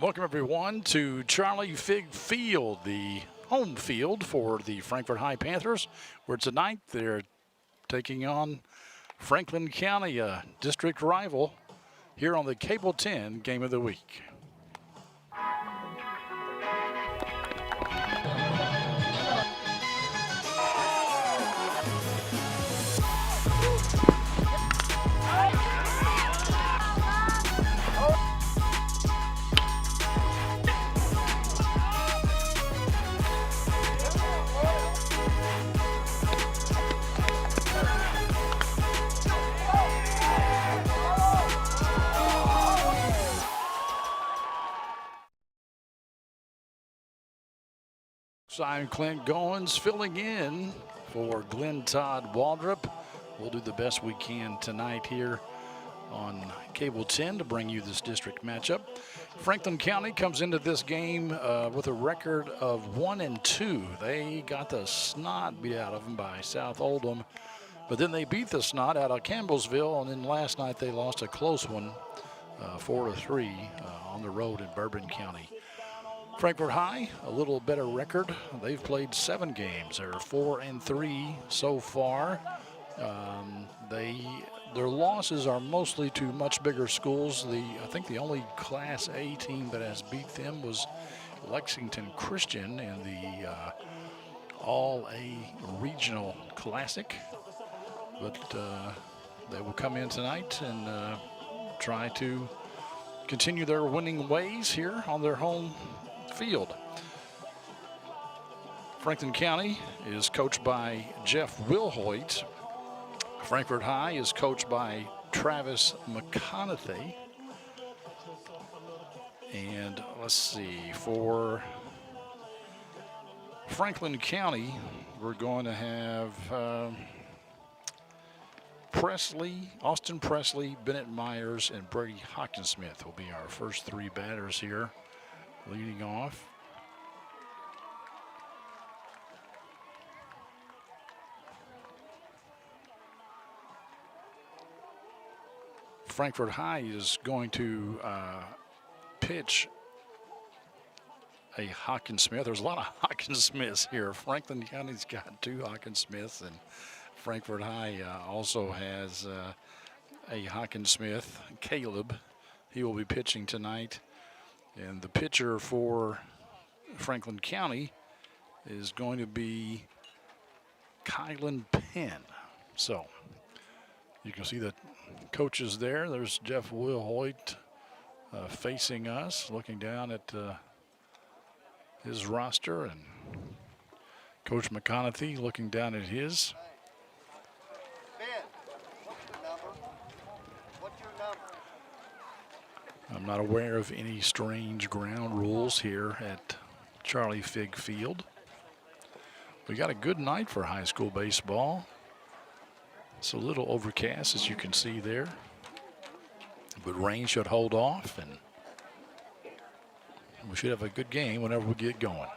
Welcome everyone to Charlie Fig Field, the home field for the Frankfort High Panthers, where tonight they're taking on Franklin County, a district rival, here on the Cable 10 Game of the Week. I'm Clint Goins filling in for Glenn Todd Waldrop. We'll do the best we can tonight here on Cable 10 to bring you this district matchup. Franklin County comes into this game with a record of 1-2. They got the snot beat out of them by South Oldham, but then they beat the snot out of Campbellsville, and then last night they lost a close one, 4-3 on the road in Bourbon County. Frankfort High, a little better record. They've played 7 games. They're 4-3 so far. Their losses are mostly to much bigger schools. I think the only Class A team that has beat them was Lexington Christian in the All-A Regional Classic. But they will come in tonight and try to continue their winning ways here on their home field. Franklin County is coached by Jeff Wilhoit. Frankfort High is coached by Travis McConaughey. And let's see, for Franklin County, we're going to have Austin Presley, Bennett Myers, and Brady Hawkinsmith will be our first 3 batters here. Leading off. Frankfort High is going to pitch a Hawkinsmith. There's a lot of Hawkinsmiths here. Franklin County's got 2 Hawkinsmiths, and Frankfort High also has a Hawkinsmith, Caleb. He will be pitching tonight. And the pitcher for Franklin County is going to be Kylan Penn. So you can see the coaches there. There's Jeff Wilhoit facing us, looking down at his roster, and Coach McConaughey looking down at his. I'm not aware of any strange ground rules here at Charlie Fig Field. We got a good night for high school baseball. It's a little overcast, as you can see there, but rain should hold off, and we should have a good game whenever we get going.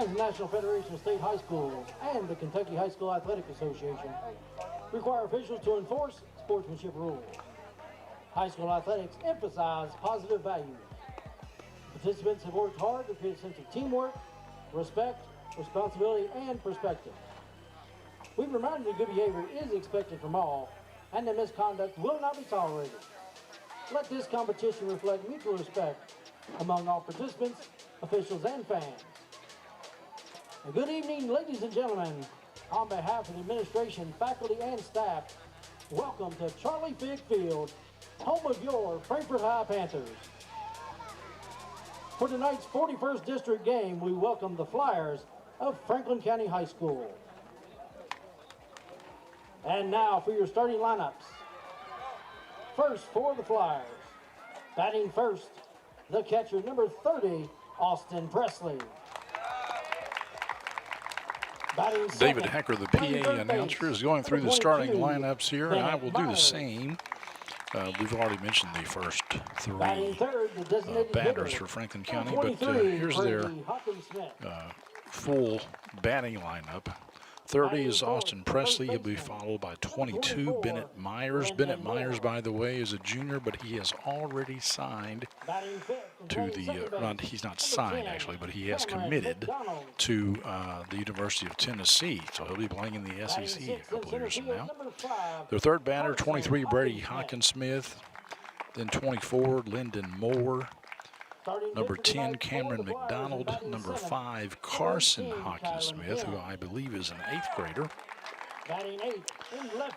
Transnational Federation of State High Schools and the Kentucky High School Athletic Association require officials to enforce sportsmanship rules. High school athletics emphasize positive values. Participants have worked hard to create a sense of teamwork, respect, responsibility, and perspective. We've reminded that good behavior is expected from all, and that misconduct will not be tolerated. Let this competition reflect mutual respect among all participants, officials, and fans. A good evening, ladies and gentlemen. On behalf of the administration, faculty, and staff, welcome to Charlie Figg Field, home of your Frankfort High Panthers. For tonight's 41st District game, we welcome the Flyers of Franklin County High School. And now for your starting lineups. First for the Flyers, batting first, the catcher, number 30, Austin Presley. Batting second, David Hecker, the PA announcer, is going through the starting lineups here, and I will do the same. We've already mentioned the first three batters for Franklin County, but here's their full batting lineup. 30 is Austin Presley. He'll be followed by 22, Bennett Myers. Bennett Myers, by the way, is a junior, but he has already signed to the, he's not signed actually, but he has committed to the University of Tennessee. So he'll be playing in the SEC a couple of years from now. Their third batter, 23, Brady Hawkinsmith. Then 24, Lyndon Moore. Number 10, Cameron McDonald. Number 5, Carson Hawkinsmith, who I believe is an 8th grader.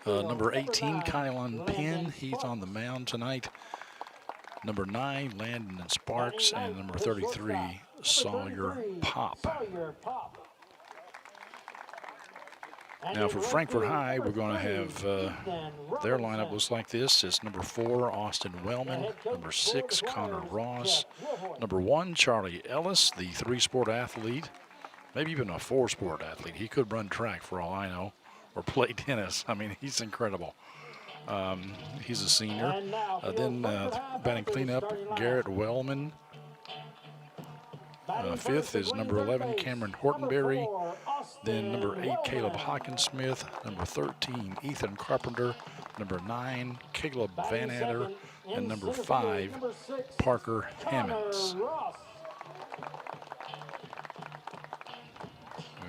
Number 18, Kylan Penn. He's on the mound tonight. Number 9, Landon Sparks. And number 33, Sawyer Pop. Now for Frankfort High, we're going to have their lineup looks like this. It's number 4, Austin Wellman. Number 6, Connor Ross. Number 1, Charlie Ellis, the 3-sport athlete, maybe even a 4-sport athlete. He could run track for all I know, or play tennis. I mean, he's incredible. He's a senior. Then batting cleanup, Garrett Wellman. 5th is number 11, Cameron Hortonberry. Then number 8, Caleb Hawkinsmith. Number 13, Ethan Carpenter. Number 9, Caleb Van Adder. And number 5, Parker Hammonds.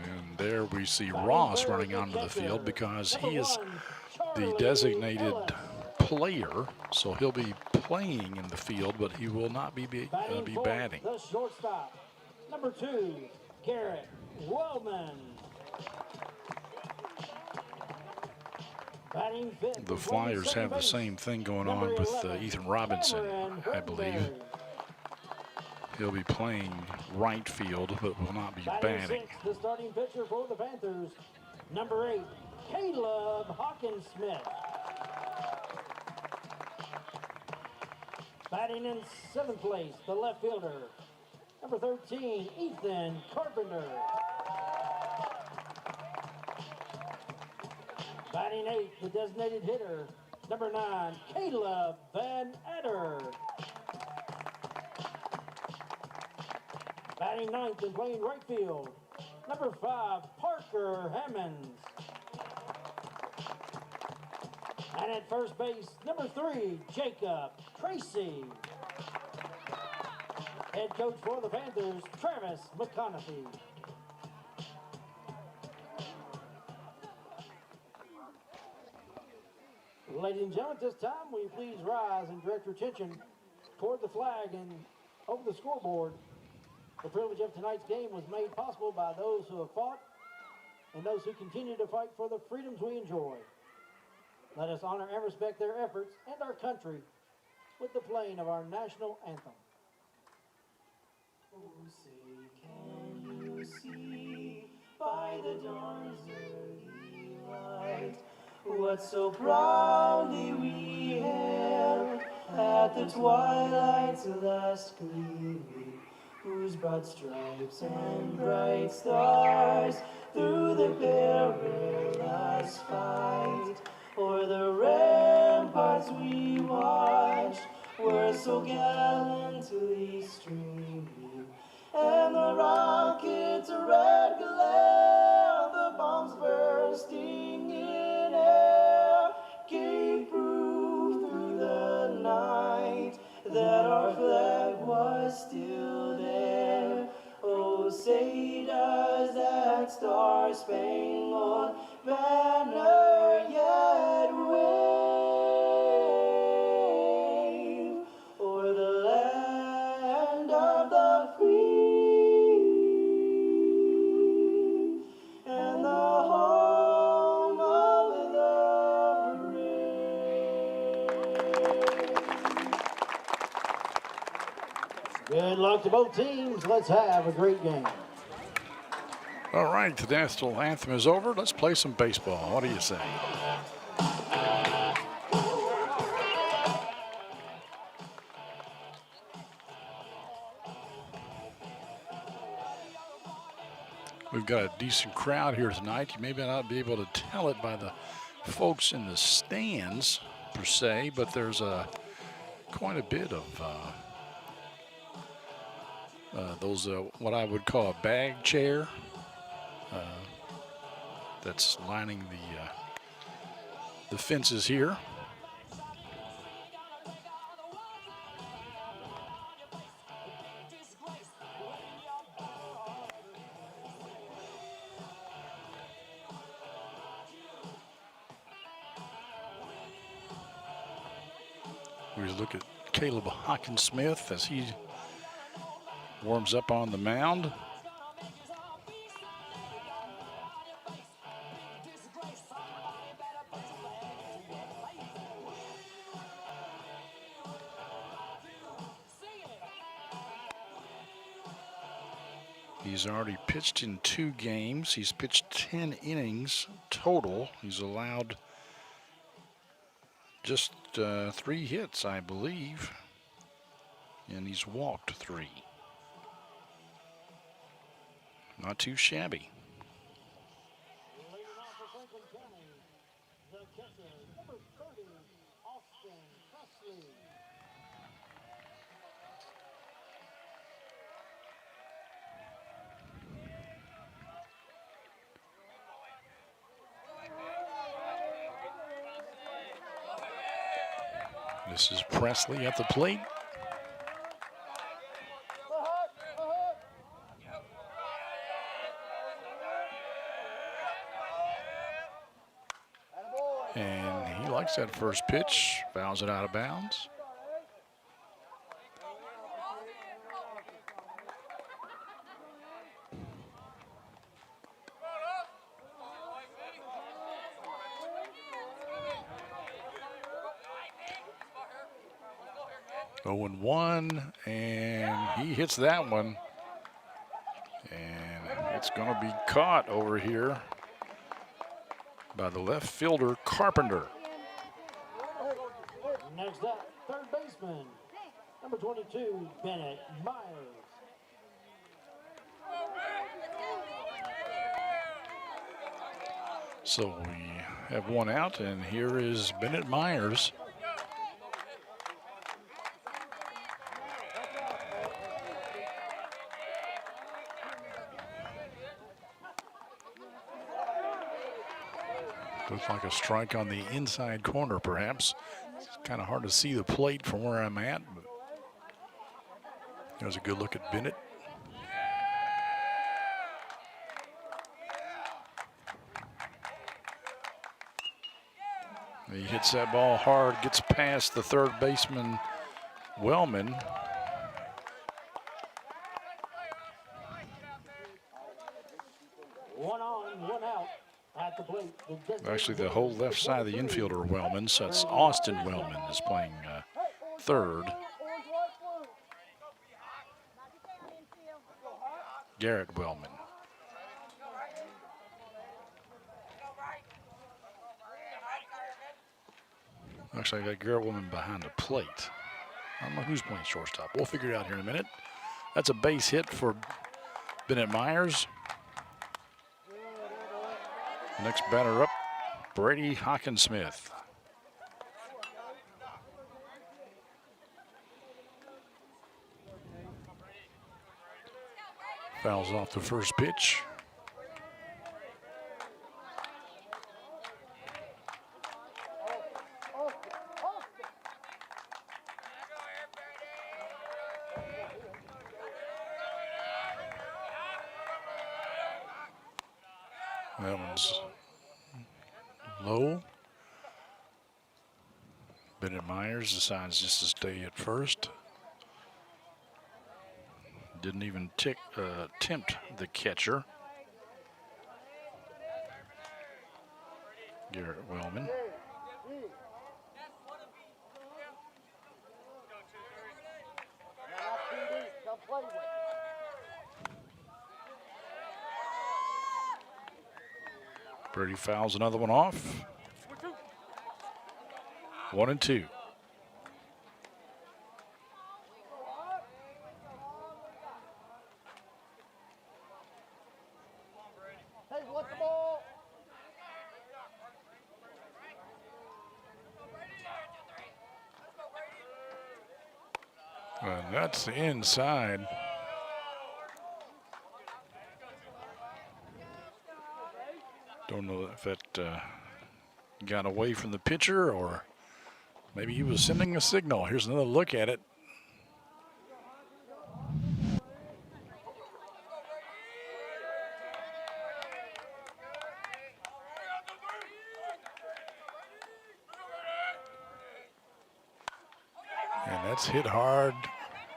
And there we see Ross running onto the field because he is the designated player. So he'll be playing in the field, but he will not be batting. The shortstop, number 2, Garrett Wellman. The Flyers have the same thing going on with Ethan Robinson, I believe. He'll be playing right field, but will not be batting. The starting pitcher for the Panthers, number 8, Caleb Hawkinsmith. Batting in 7th place, the left fielder, number 13, Ethan Carpenter. Batting 8th, the designated hitter, number 9, Caleb Van Adder. Batting 9th and playing right field, number 5, Parker Hammonds. And at first base, number 3, Jacob Tracy. Head coach for the Panthers, Travis McConaughey. Ladies and gentlemen, at this time, will you please rise and direct your attention toward the flag and over the scoreboard. The privilege of tonight's game was made possible by those who have fought and those who continue to fight for the freedoms we enjoy. Let us honor and respect their efforts and our country with the playing of our national anthem. Oh, say, can you see by the dawn's early light what so proudly we hailed at the twilight's last gleaming, whose broad stripes and bright stars through the perilous fight o'er the ramparts we watched were so gallantly streaming, and the rockets It's a red glare, the bombs bursting in air gave proof through the night that our flag was still there. Oh, say does that star-spangled banner yet wave o'er the land of the free and the home of the brave. Good luck to both teams. Let's have a great game. All right, the national anthem is over. Let's play some baseball. What do you say? We've got a decent crowd here tonight. You may not be able to tell it by the folks in the stands per se, but there's quite a bit of those what I would call a bag chair that's lining the fences here. We look at Caleb Hawkins-Smith as he warms up on the mound. He's already pitched in 2 games. He's pitched 10 innings total. He's allowed just 3 hits, I believe, and he's walked 3. Not too shabby. This is Presley at the plate. And he likes that first pitch, fouls it out of bounds. Oh, and 1, and he hits that one. And it's going to be caught over here by the left fielder, Carpenter. Next up, third baseman, number 22, Bennett Myers. So we have 1 out, and here is Bennett Myers. Looks like a strike on the inside corner, perhaps. It's kind of hard to see the plate from where I'm at, but there's a good look at Bennett. He hits that ball hard, gets past the third baseman, Wellman. One on, 1 out. At the plate, Actually, the whole left side of the infielder, Wellman. So it's Austin Wellman is playing third. Garrett Wellman. Actually, I got Garrett Wellman behind the plate. I don't know who's playing shortstop. We'll figure it out here in a minute. That's a base hit for Bennett Myers. Next batter up, Brady Hawkins-Smith. Fouls off the first pitch. That one's low. Bennett Myers decides just to stay at first. Didn't even tempt the catcher. Garrett Wellman. Brady fouls another one off. 1-2. And that's the inside. Don't know if that got away from the pitcher or maybe he was sending a signal. Here's another look at it. And that's hit hard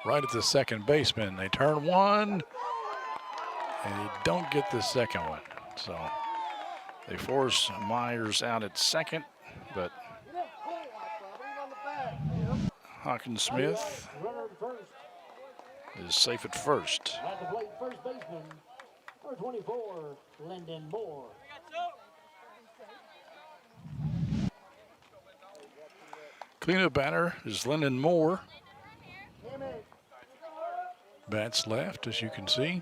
right at the second baseman. They turn one, and you don't get the second one. So they force Myers out at second, but Hawkins Smith is safe at first. At the plate, first baseman, number 24, Lyndon Moore. Cleanup batter is Lyndon Moore. Bats left, as you can see.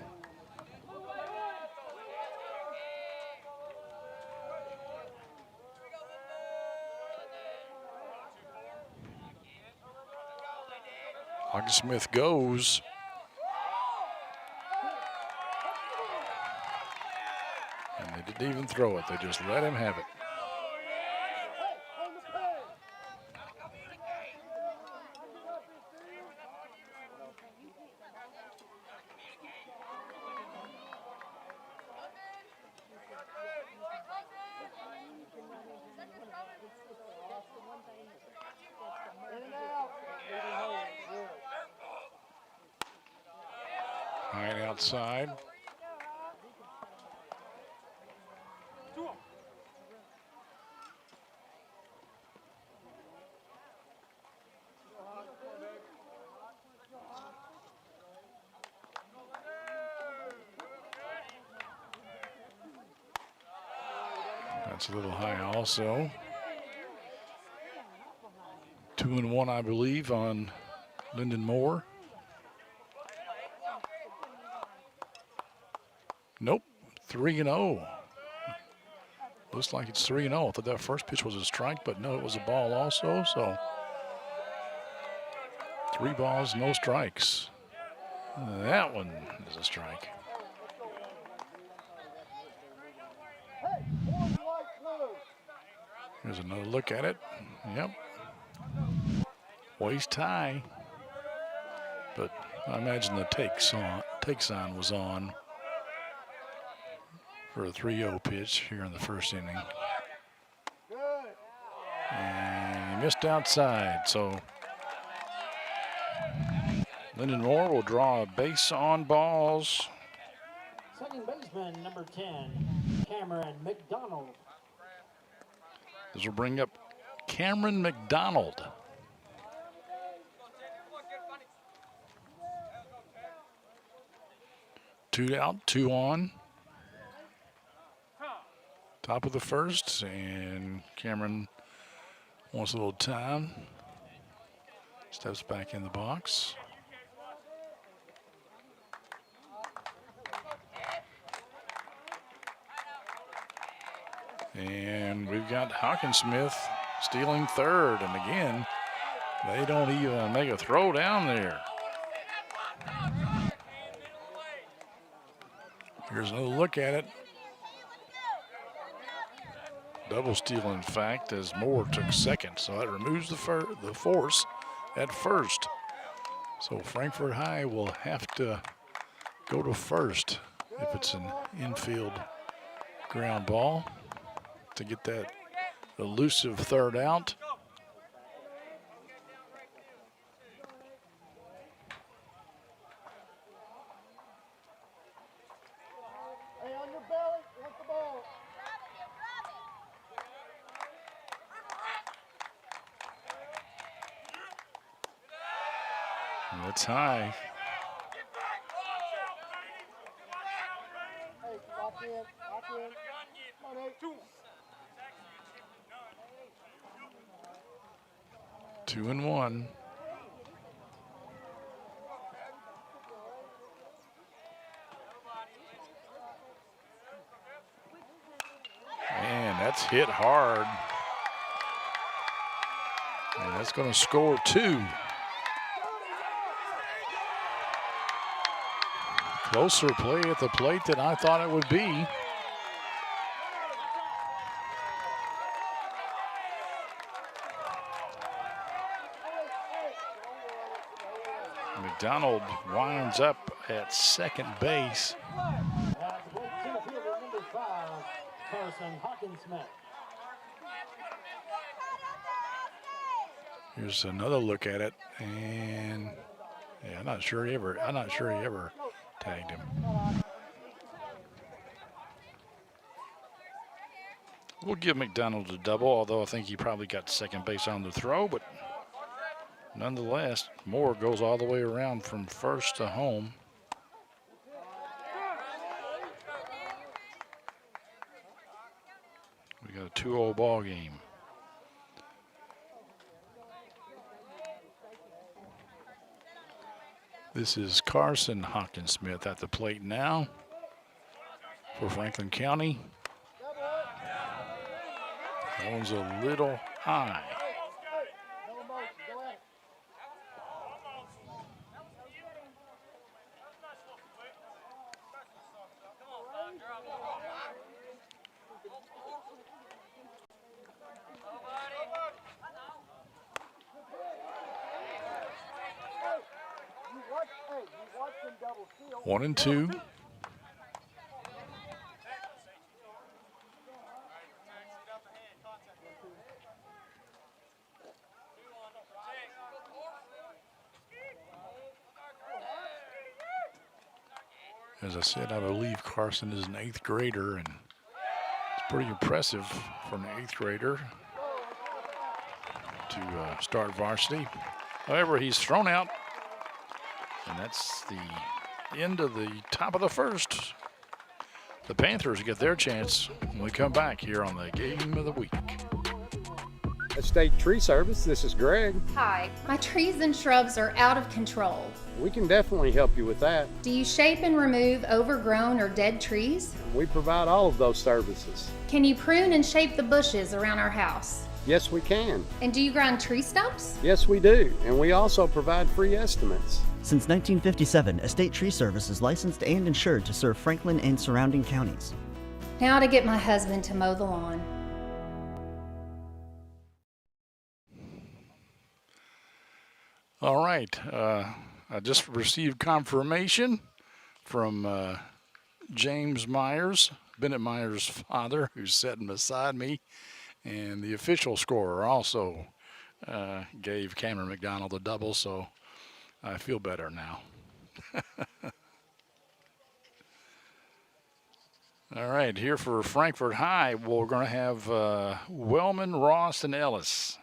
Hawkins Smith goes. And they didn't even throw it. They just let him have it. Right outside. That's a little high also. 2-1, I believe, on Lyndon Moore. Nope, 3-0. Looks like it's 3-0. I thought that first pitch was a strike, but no, it was a ball also. So 3 balls, no strikes. That one is a strike. Here's another look at it. Yep. Waist high. But I imagine the take sign was on for a 3-0 pitch here in the first inning. And he missed outside, so Lyndon Moore will draw a base on balls. Second baseman, number 10, Cameron McDonald. This will bring up Cameron McDonald. Two out, 2 on. Top of the first, and Cameron wants a little time. Steps back in the box. And we've got Hawkins Smith stealing third, and again, they don't even make a throw down there. Here's another look at it. Double steal, in fact, as Moore took second. So that removes the force at first. So Frankfort High will have to go to first if it's an infield ground ball to get that elusive third out. Hey, on your belly, want the ball. That's high. Hey, lock in, lock in. Come on, hey. 2-1. And that's hit hard. And that's going to score 2. Closer play at the plate than I thought it would be. McDonald winds up at second base. At the plate, center fielder number 5, Carson Hawkinsmith. Here's another look at it, and yeah, I'm not sure he ever tagged him. We'll give McDonald a double, although I think he probably got second base on the throw, but nonetheless, Moore goes all the way around from first to home. We got a 2-0 ball game. This is Carson Hawkinsmith at the plate now for Franklin County. That one's a little high. No motion, go ahead. You watch them double steal. 1-2. As I said, I believe Carson is an 8th grader, and it's pretty impressive for an 8th grader to start varsity. However, he's thrown out, and that's the end of the top of the first. The Panthers get their chance when we come back here on the Game of the Week. Estate Tree Service, this is Greg. Hi, my trees and shrubs are out of control. We can definitely help you with that. Do you shape and remove overgrown or dead trees? We provide all of those services. Can you prune and shape the bushes around our house? Yes, we can. And do you grind tree stumps? Yes, we do. And we also provide free estimates. Since 1957, Estate Tree Service is licensed and insured to serve Franklin and surrounding counties. Now to get my husband to mow the lawn. All right. I just received confirmation from James Myers, Bennett Myers' father, who's sitting beside me, and the official scorer also gave Cameron McDonald a double, so I feel better now. All right, here for Frankfort High, we're going to have Wellman, Ross, and Ellis.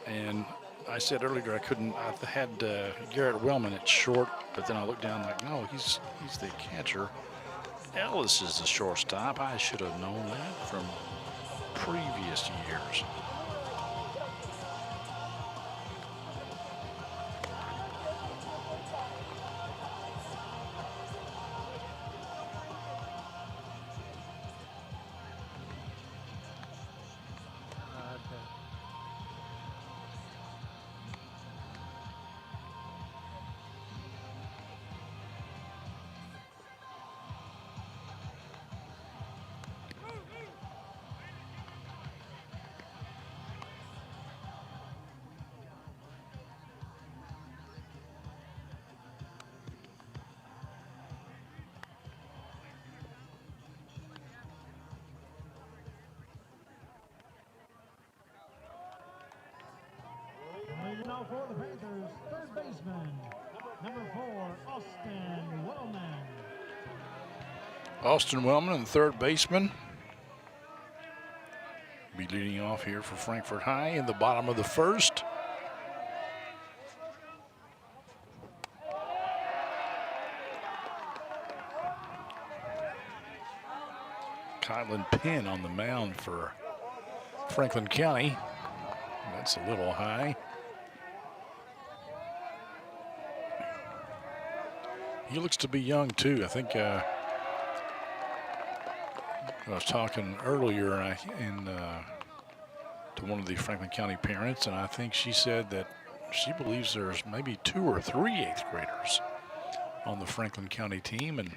And I said earlier I had Garrett Wellman at short, but then I looked down like, no, he's the catcher. Ellis is the shortstop. I should have known that from previous years. Now for the Panthers, third baseman, number 4, Austin Wellman. Austin Wellman, the third baseman, be leading off here for Frankfort High in the bottom of the first. Kylan Penn on the mound for Franklin County. That's a little high. He looks to be young too. I think I was talking earlier to one of the Franklin County parents, and I think she said that she believes there's maybe 2 or 3 eighth graders on the Franklin County team, and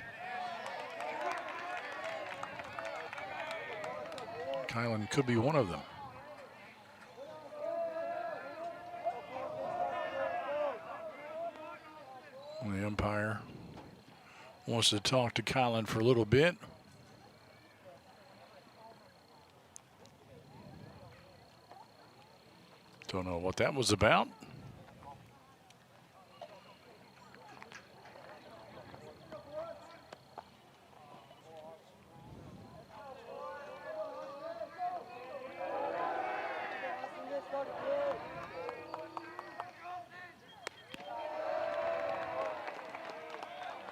Kylan could be one of them. The umpire wants to talk to Kylan for a little bit. Don't know what that was about.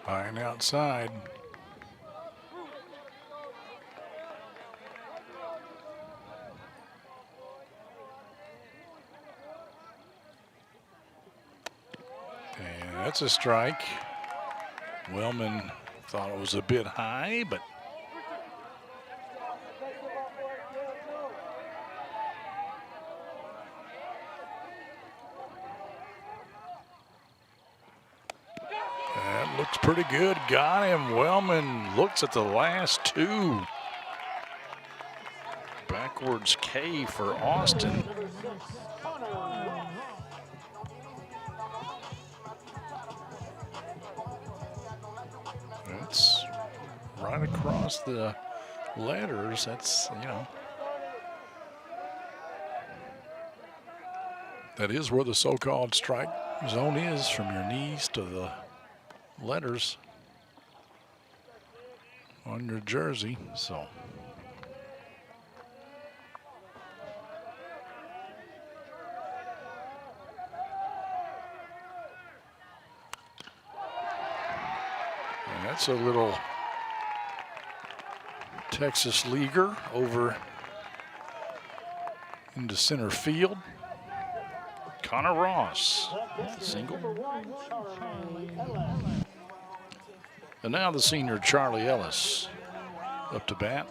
High and outside. And that's a strike. Wellman thought it was a bit high, but that looks pretty good. Got him. Wellman looks at the last 2. Backwards K for Austin. That's right across the letters. That's, you know, that is where the so-called strike zone is, from your knees to the letters on your jersey. So and that's a little Texas leaguer over into center field. Connor Ross, single. And now the senior Charlie Ellis up to bat.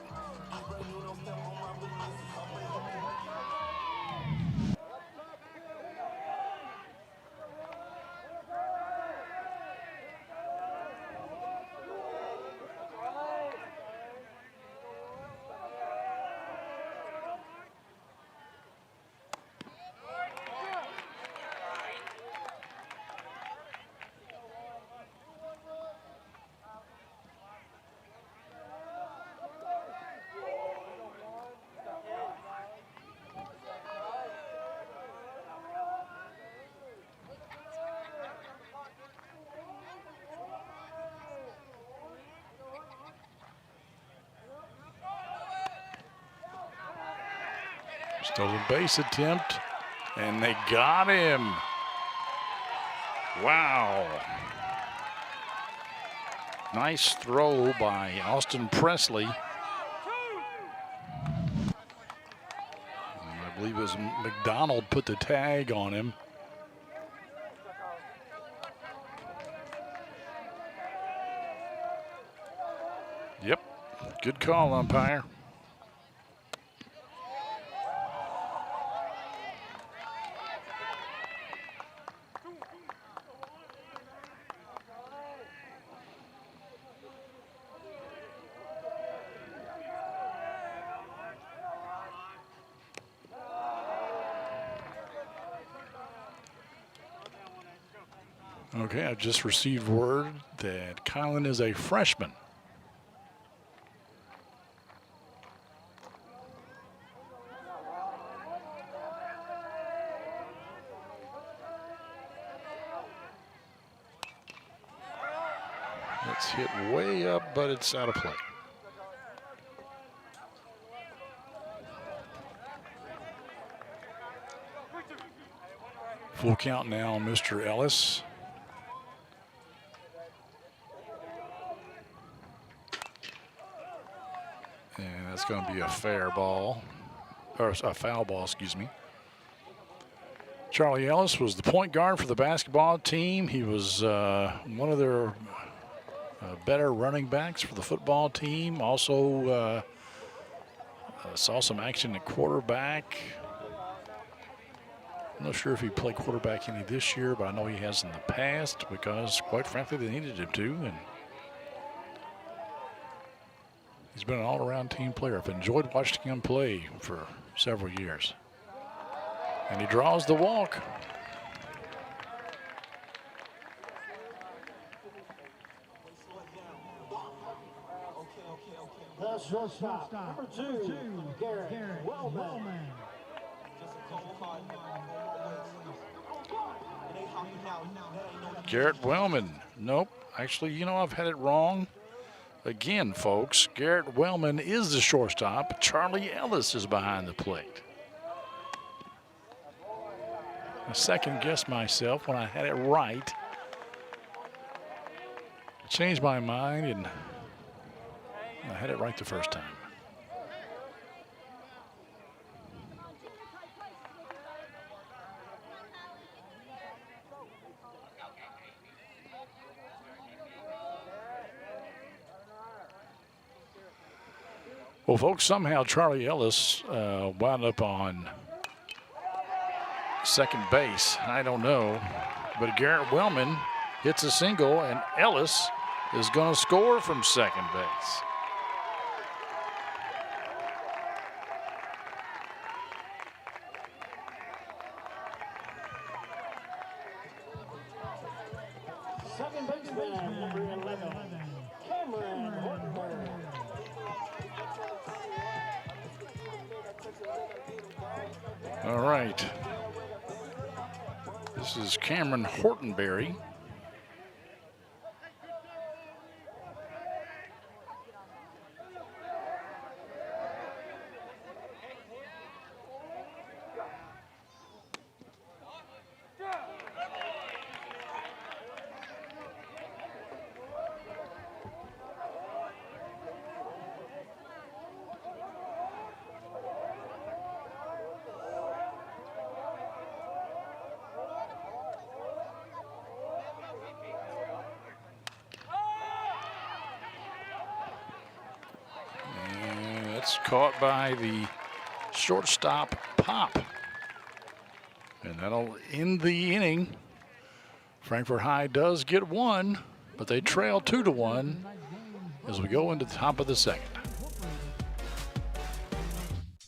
Stolen base attempt, and they got him. Wow. Nice throw by Austin Presley. And I believe it was McDonald put the tag on him. Yep, good call, umpire. Okay, I've just received word that Kylan is a freshman. It's hit way up, but it's out of play. Full count now on Mr. Ellis. And that's going to be a fair ball, or a foul ball, excuse me. Charlie Ellis was the point guard for the basketball team. He was one of their better running backs for the football team. Also saw some action at quarterback. I'm not sure if he played quarterback any this year, but I know he has in the past because, quite frankly, they needed him to. And he's been an all-around team player. I've enjoyed watching him play for several years. And he draws the walk. The shortstop, number 2, Garrett Wellman. Garrett Wellman. Nope. Actually, you know, I've had it wrong. Again, folks, Garrett Wellman is the shortstop. Charlie Ellis is behind the plate. I second guessed myself when I had it right. I changed my mind and I had it right the first time. Well, folks, somehow Charlie Ellis wound up on second base. I don't know. But Garrett Wellman hits a single, and Ellis is going to score from second base. Second baseman, number 11, Cameron Hortenberg. All right. This is Cameron Hortenberry. Caught by the shortstop Pop. And that'll end the inning. Frankfort High does get one, but they trail 2-1 as we go into the top of the second.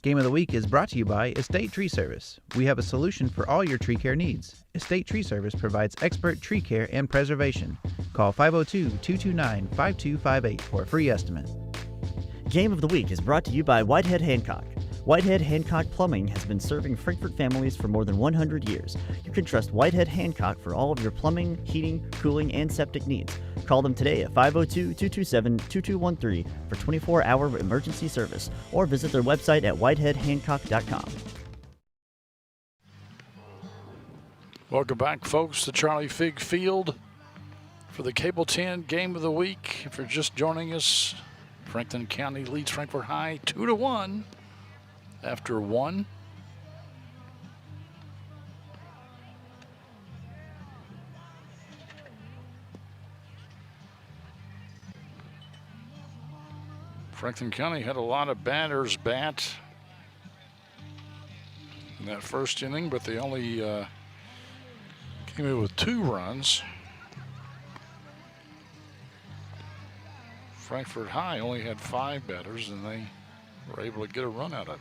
Game of the Week is brought to you by Estate Tree Service. We have a solution for all your tree care needs. Estate Tree Service provides expert tree care and preservation. Call 502-229-5258 for a free estimate. Game of the Week is brought to you by Whitehead Hancock. Whitehead Hancock Plumbing has been serving Frankfort families for more than 100 years. You can trust Whitehead Hancock for all of your plumbing, heating, cooling, and septic needs. Call them today at 502-227-2213 for 24-hour emergency service or visit their website at whiteheadhancock.com. Welcome back, folks, to Charlie Fig Field for the Cable 10 Game of the Week. If you're just joining us, Franklin County leads Frankfort High 2-1 after one. Franklin County had a lot of batters bat in that first inning, but they only came in with 2 runs. Frankfort High only had 5 batters, and they were able to get a run out of it.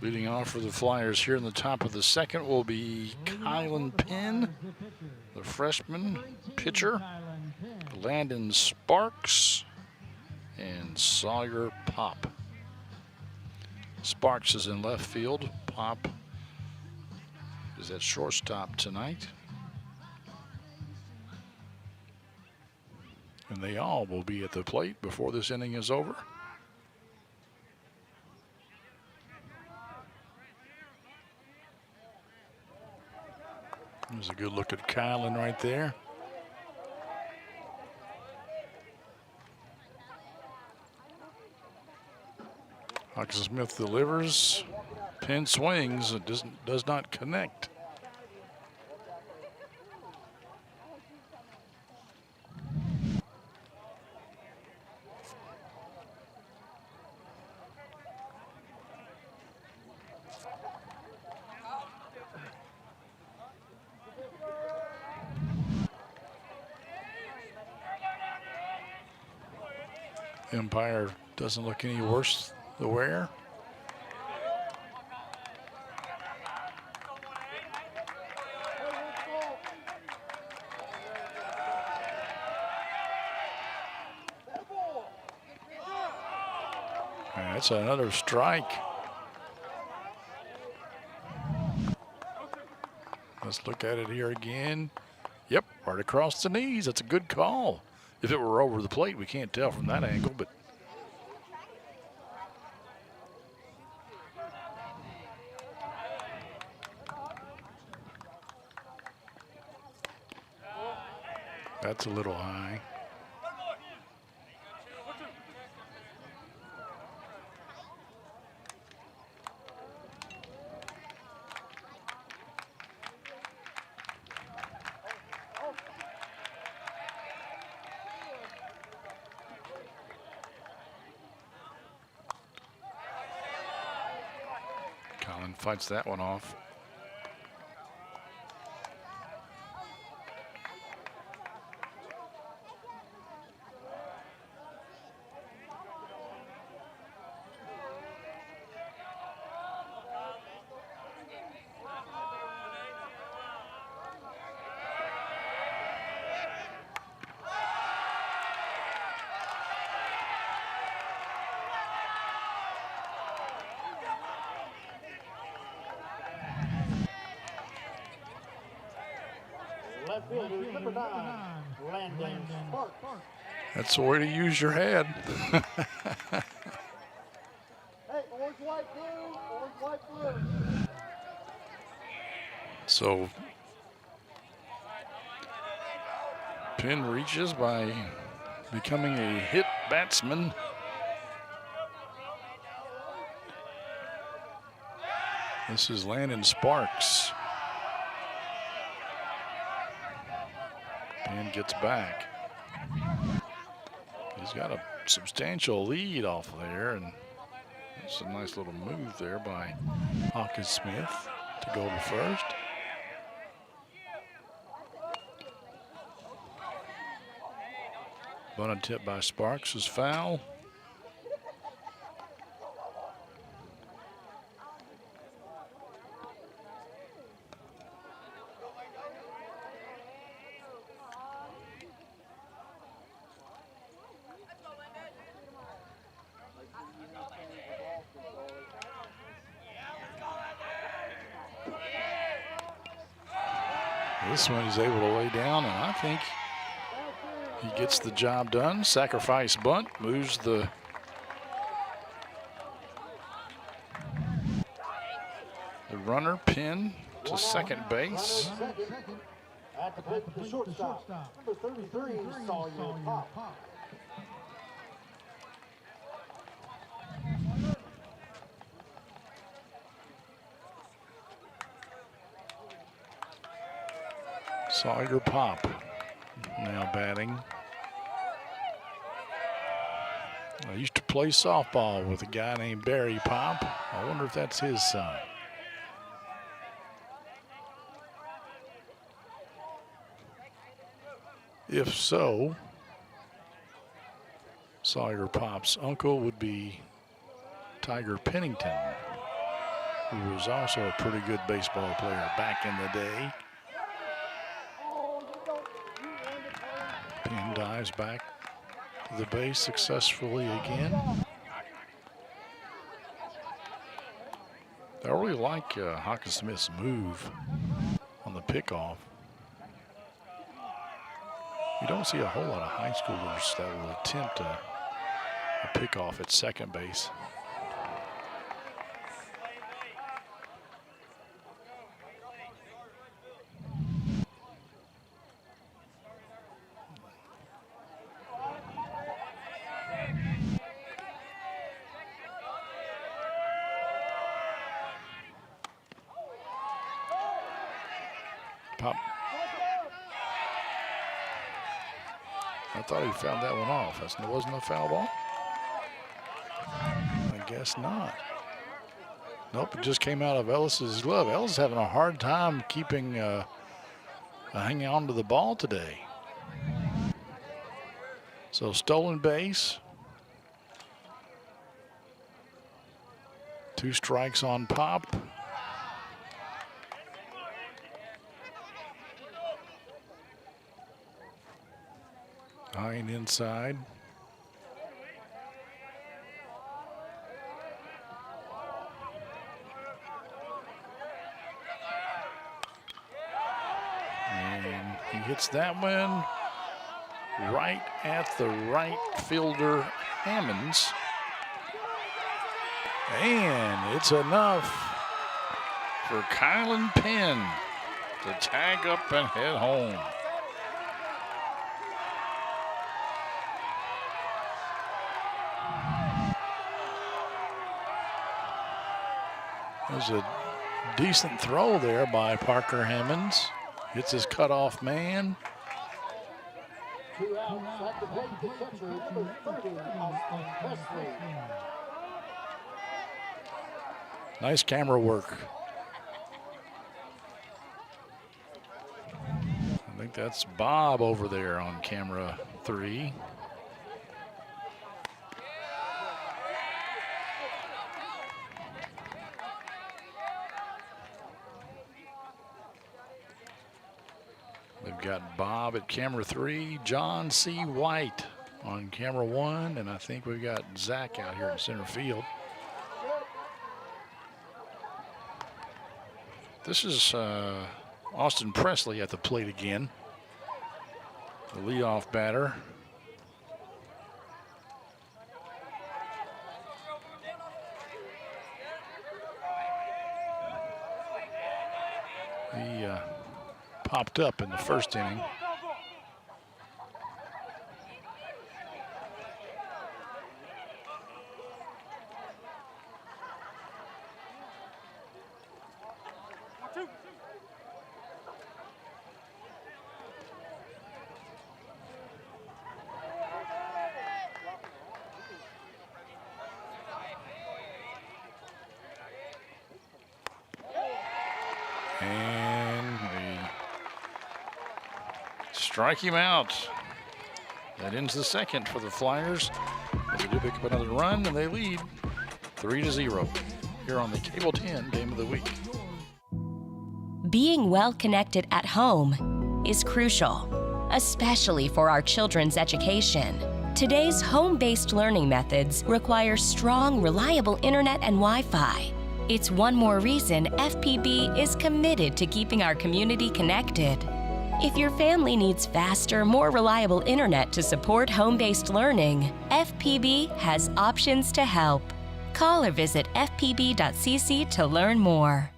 Leading off for the Flyers here in the top of the second will be Kylan Penn, the freshman pitcher, Landon Sparks, and Sawyer Pop. Sparks is in left field. Pop is at shortstop tonight. And they all will be at the plate before this inning is over. There's a good look at Kylan right there. Hawkinsmith delivers. Penn swings. It does not connect. Umpire doesn't look any worse the wear. That's another strike. Let's look at it here again. Yep, right across the knees. That's a good call. If it were over the plate, we can't tell from that angle, but that's a little high. Colin fights that one off. Left fielder, number 9, Landon Sparks. That's the way to use your head. Hey, orange, white, blue, orange, white, blue. So Penn reaches by becoming a hit batsman. This is Landon Sparks. Penn gets back. He's got a substantial lead off there, and it's a nice little move there by Hawkinsmith to go to first. Bunted tip by Sparks is foul. This one he's able to lay down, and I think he gets the job done. Sacrifice bunt moves the runner, Penn, to second base. At the plate, the shortstop, number 33, Sawyer Pop. Sawyer Pop now batting. I used to play softball with a guy named Barry Pop. I wonder if that's his son. If so, Sawyer Pop's uncle would be Tiger Pennington. who was also a pretty good baseball player back in the day. Penn dives back to the base successfully again. I really like Hawkinsmith's move on the pickoff. You don't see a whole lot of high schoolers that will attempt a pickoff at second base. Pop. I thought he fouled that one off. That wasn't a foul ball? I guess not. Nope, it just came out of Ellis's glove. Ellis is having a hard time keeping, hanging on to the ball today. So stolen base. 2 strikes on Pop. High and inside. And he hits that one right at the right fielder, Hammonds. And it's enough for Kylan Penn to tag up and head home. There's a decent throw there by Parker Hammonds. Hits his cutoff man. 2 outs at the plate, the catcher, number 30, Austin Presley. Nice camera work. I think that's Bob over there on camera 3. They've got Bob at camera 3, John C. White on camera 1, and I think we've got Zach out here in center field. This is Austin Presley at the plate again, the leadoff batter. He popped up in the first inning. And we strike him out. That ends the second for the Flyers. They do pick up another run, and they lead 3-0 here on the Cable 10 Game of the Week. Being well connected at home is crucial, especially for our children's education. Today's home-based learning methods require strong, reliable internet and Wi-Fi. It's one more reason FPB is committed to keeping our community connected. If your family needs faster, more reliable internet to support home-based learning, FPB has options to help. Call or visit fpb.cc to learn more.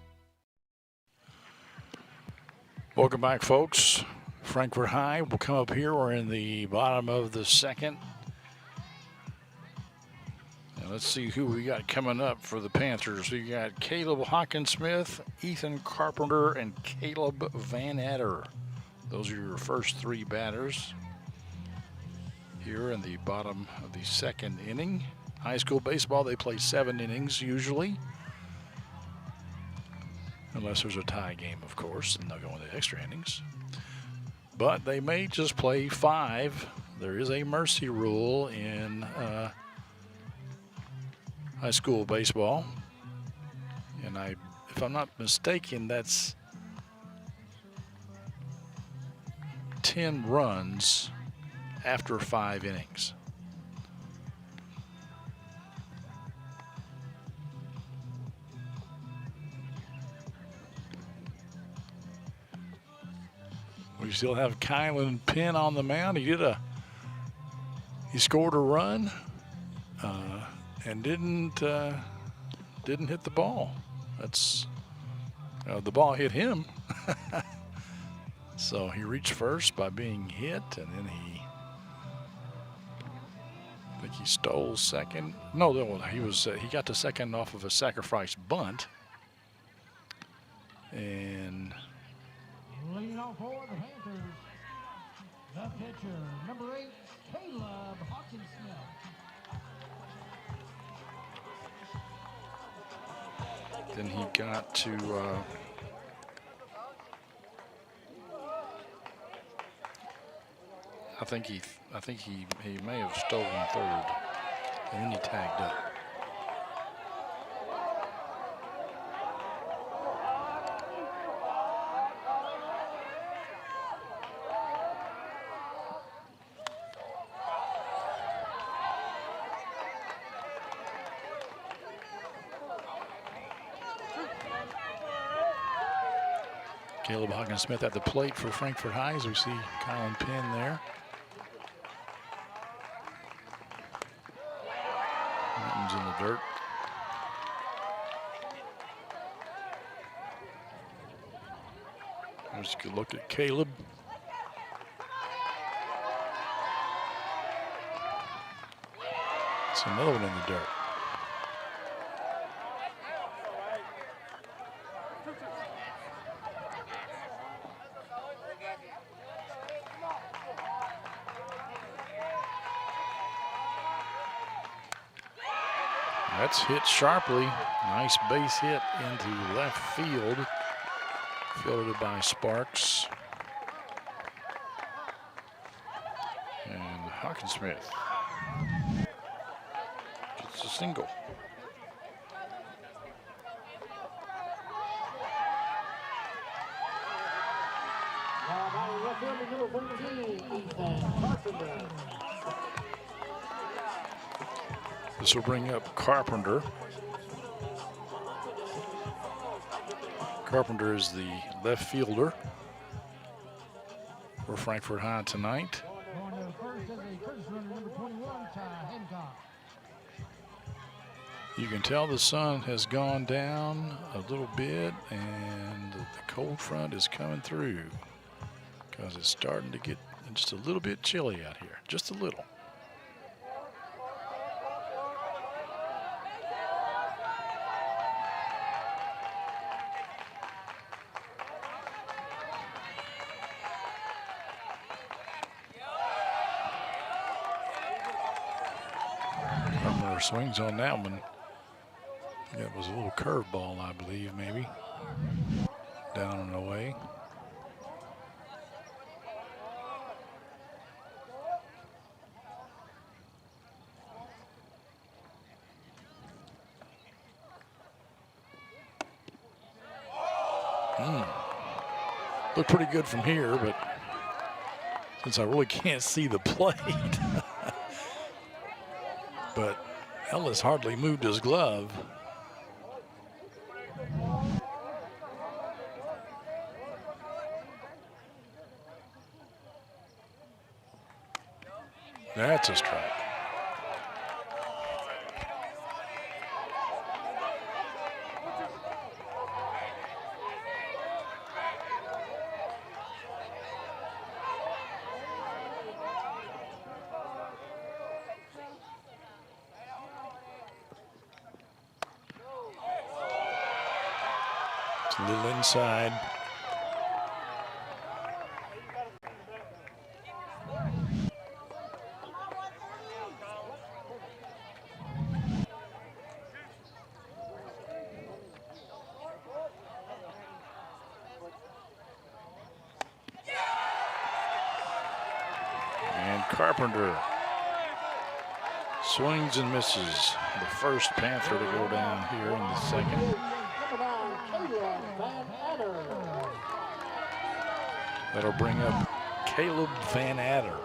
Welcome back, folks. Frankfort High will come up here. We're in the bottom of the second. And let's see who we got coming up for the Panthers. We got Caleb Hawkinsmith, Ethan Carpenter, and Caleb Van Adder. Those are your first 3 batters here in the bottom of the second inning. High school baseball, they play 7 innings usually. Unless there's a tie game, of course, and they'll go into extra innings. But they may just play 5. There is a mercy rule in high school baseball. And if I'm not mistaken, that's 10 runs after 5 innings. We still have Kylan Penn on the mound. He scored a run and didn't hit the ball. That's the ball hit him. So he reached first by being hit, and then I think he stole second. No, he got to second off of a sacrifice bunt. And Leading off for the Panthers, the pitcher, number 8, Caleb Hawkins-Smith. then he got to I think he may have stolen third, and then he tagged up. Caleb Hawkins-Smith at the plate for Frankfort High, as we see Colin Penn there. Martin's in the dirt. There's a good look at Caleb. It's another one in the dirt. That's hit sharply. Nice base hit into left field. Fielded by Sparks. And Hawkins-Smith gets a single. This will bring up Carpenter. Carpenter is the left fielder for Frankfort High tonight. You can tell the sun has gone down a little bit and the cold front is coming through because it's starting to get just a little bit chilly out here, just a little. Swings on that one. That was a little curveball, I believe, maybe. Down and away. Looked pretty good from here, but since I really can't see the plate, but Ellis hardly moved his glove. That's a strike. A little inside. And Carpenter swings and misses. The first Panther to go down here in the second. That'll bring up Caleb Van Adder.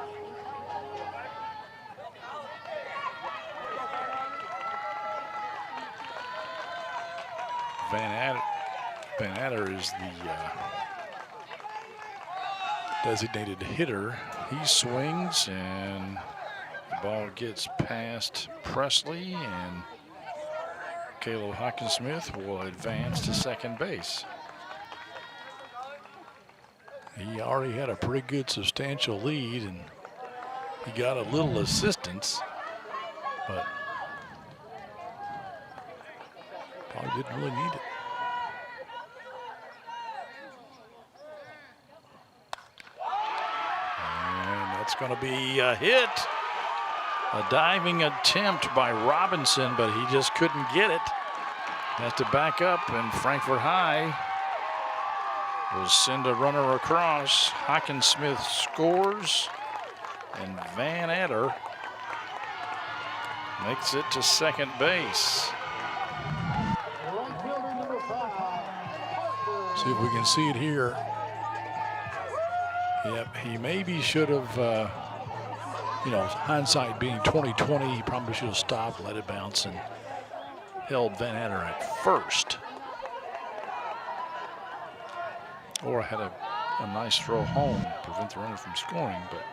Van Adder is the designated hitter. He swings and the ball gets past Presley, and Caleb Hawkinsmith will advance to second base. He already had a pretty good substantial lead, and he got a little assistance, but probably didn't really need it. And that's going to be a hit. A diving attempt by Robinson, but he just couldn't get it. Has to back up, and Frankfort High will send a runner across. Hawkinsmith scores, and Van Adder makes it to second base. Right fielder number 5. See if we can see it here. Yep, he maybe should have, hindsight being 20/20, he probably should have stopped, let it bounce, and held Van Adder at first. Or had a nice throw home, prevent the runner from scoring, but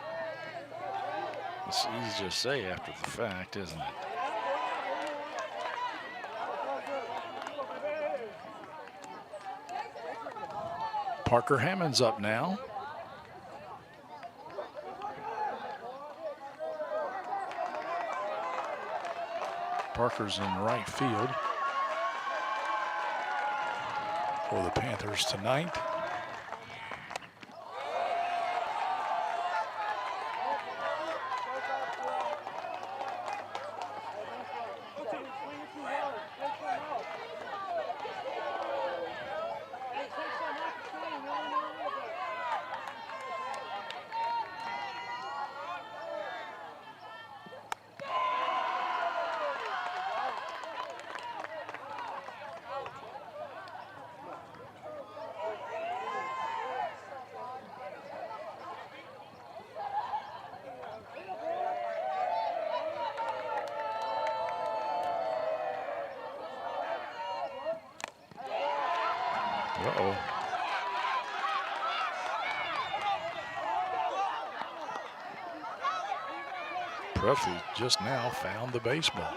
it's easy to say after the fact, isn't it? Parker Hammond's up now. Parker's in right field for the Panthers tonight. Uh-oh. Presley just now found the baseball.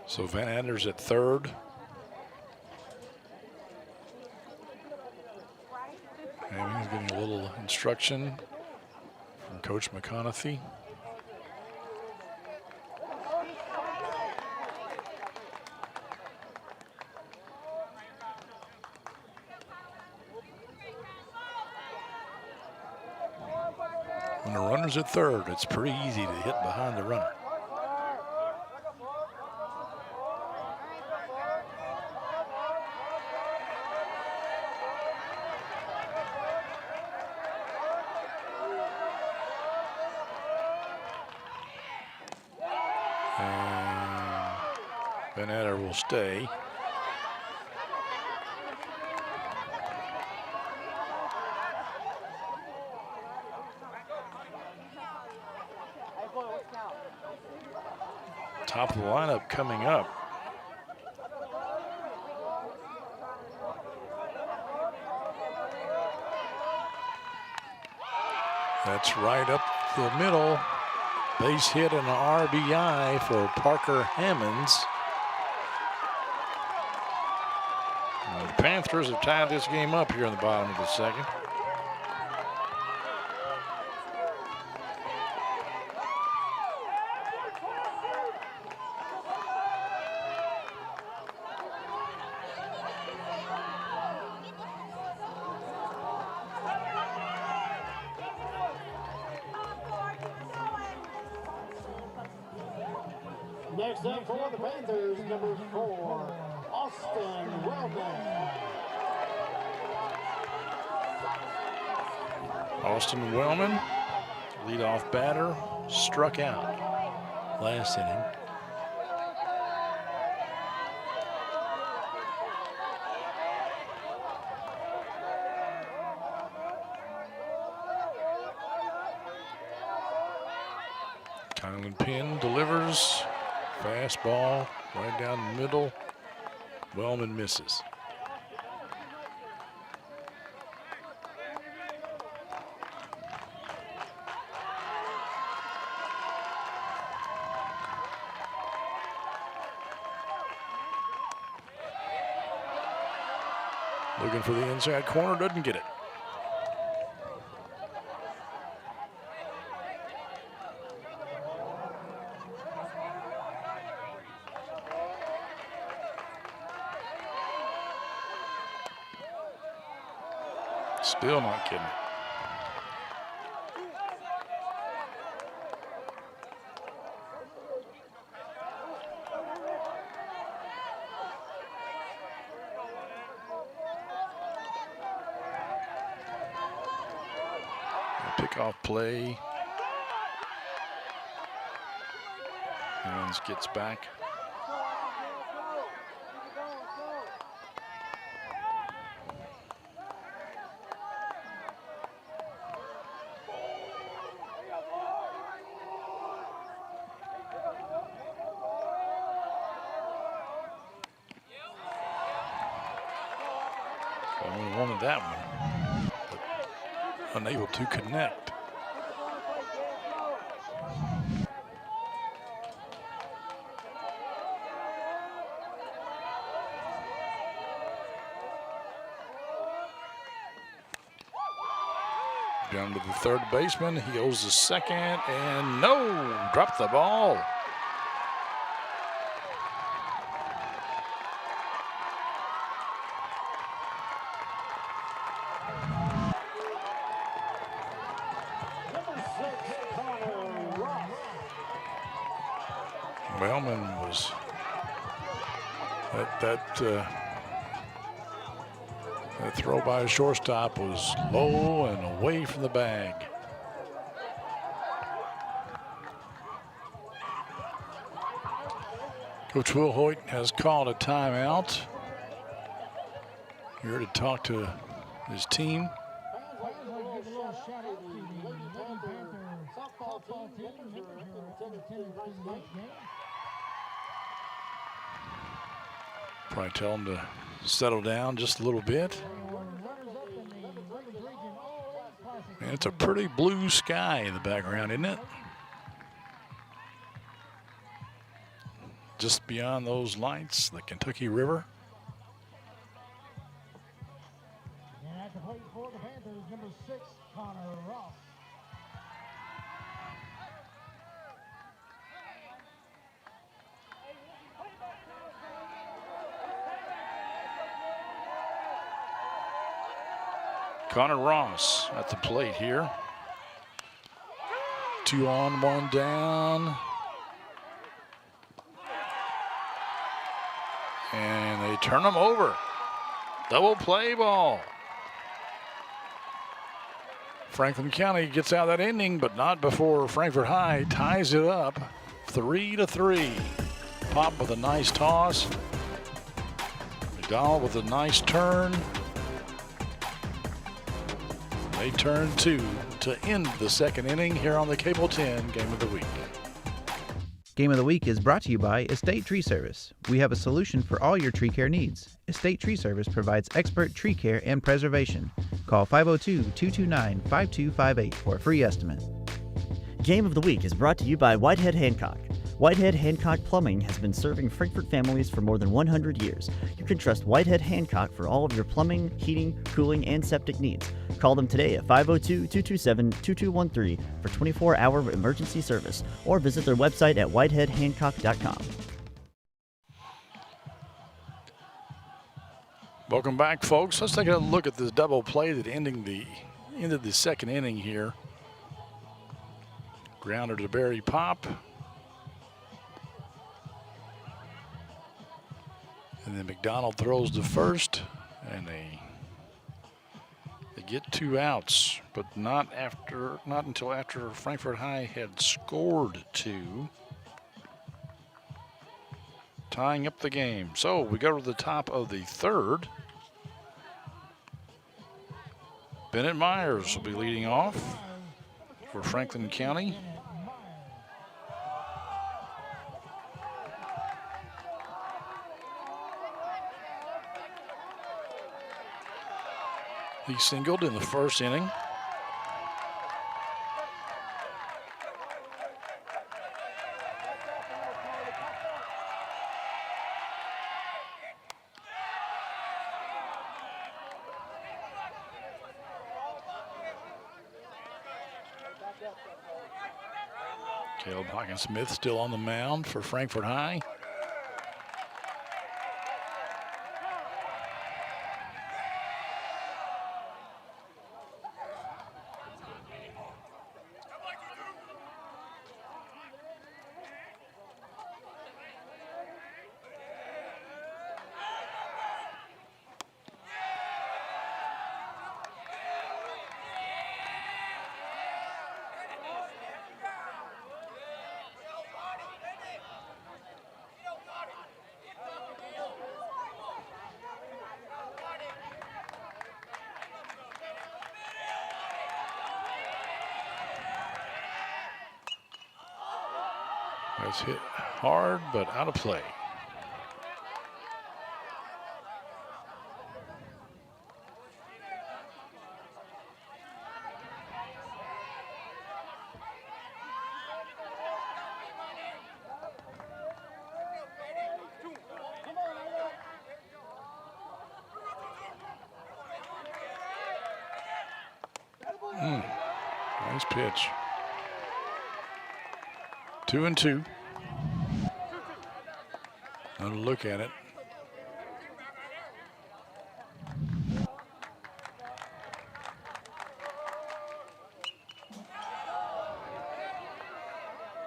So Van Adder's at third. He's getting a little instruction from Coach McConaughey. When the runner's at third, it's pretty easy to hit behind the runner. Van Adder will stay. Top of the lineup coming up. That's right up the middle. Base hit and an RBI for Parker Hammonds. The Panthers have tied this game up here in the bottom of the second. Next up for the Panthers, number 4, Austin Wellman. Austin Wellman, leadoff batter, struck out last inning. Kylan Penn delivers. Fastball right down the middle. Wellman misses. Looking for the inside corner, doesn't get it. Still not getting it. Pickoff play. Evans gets back. Only wanted that one, but unable to connect. Down to the third baseman. He goes to second, and no, dropped the ball. Wellman was that throw by a shortstop was low and away from the bag. Coach Will Hoyt has called a timeout. Here to talk to his team. Probably tell them to settle down just a little bit. And it's a pretty blue sky in the background, isn't it? Just beyond those lights, the Kentucky River. And at the plate for the Panthers, number 6, Connor Ross. Connor Ross at the plate here. 2 on, 1 down. And they turn him over. Double play ball. Franklin County gets out of that inning, but not before Frankfort High ties it up 3-3. Pop with a nice toss. McDonald with a nice turn. They turn 2 to end the second inning here on the Cable 10 Game of the Week. Game of the Week is brought to you by Estate Tree Service. We have a solution for all your tree care needs. Estate Tree Service provides expert tree care and preservation. Call 502-229-5258 for a free estimate. Game of the Week is brought to you by Whitehead Hancock. Whitehead Hancock Plumbing has been serving Frankfort families for more than 100 years. You can trust Whitehead Hancock for all of your plumbing, heating, cooling, and septic needs. Call them today at 502-227-2213 for 24-hour emergency service, or visit their website at whiteheadhancock.com. Welcome back, folks. Let's take a look at this double play that ended the second inning here. Grounder to Barry Pop. And then McDonald throws to first, and they They get 2 outs, but not until after Frankfort High had scored 2, tying up the game. So we go to the top of the 3rd. Bennett Myers will be leading off for Franklin County. He singled in the 1st inning. Caleb Hawkins-Smith still on the mound for Frankfort High. That's hit hard, but out of play. Nice pitch. 2-2. Another look at it.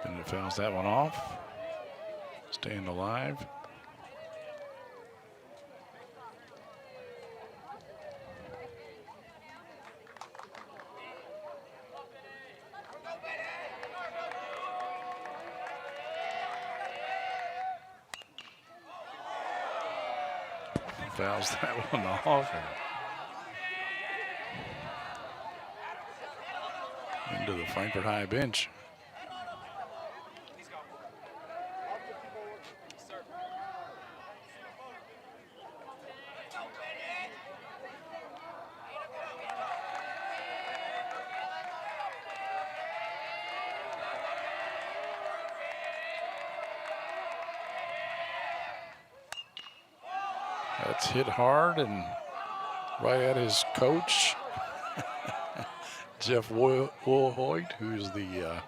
Bennett fouls that one off. Staying alive. Fouls that one off. Into the Frankfort High bench. That's hit hard and right at his coach, Jeff Woolhoyt, who's the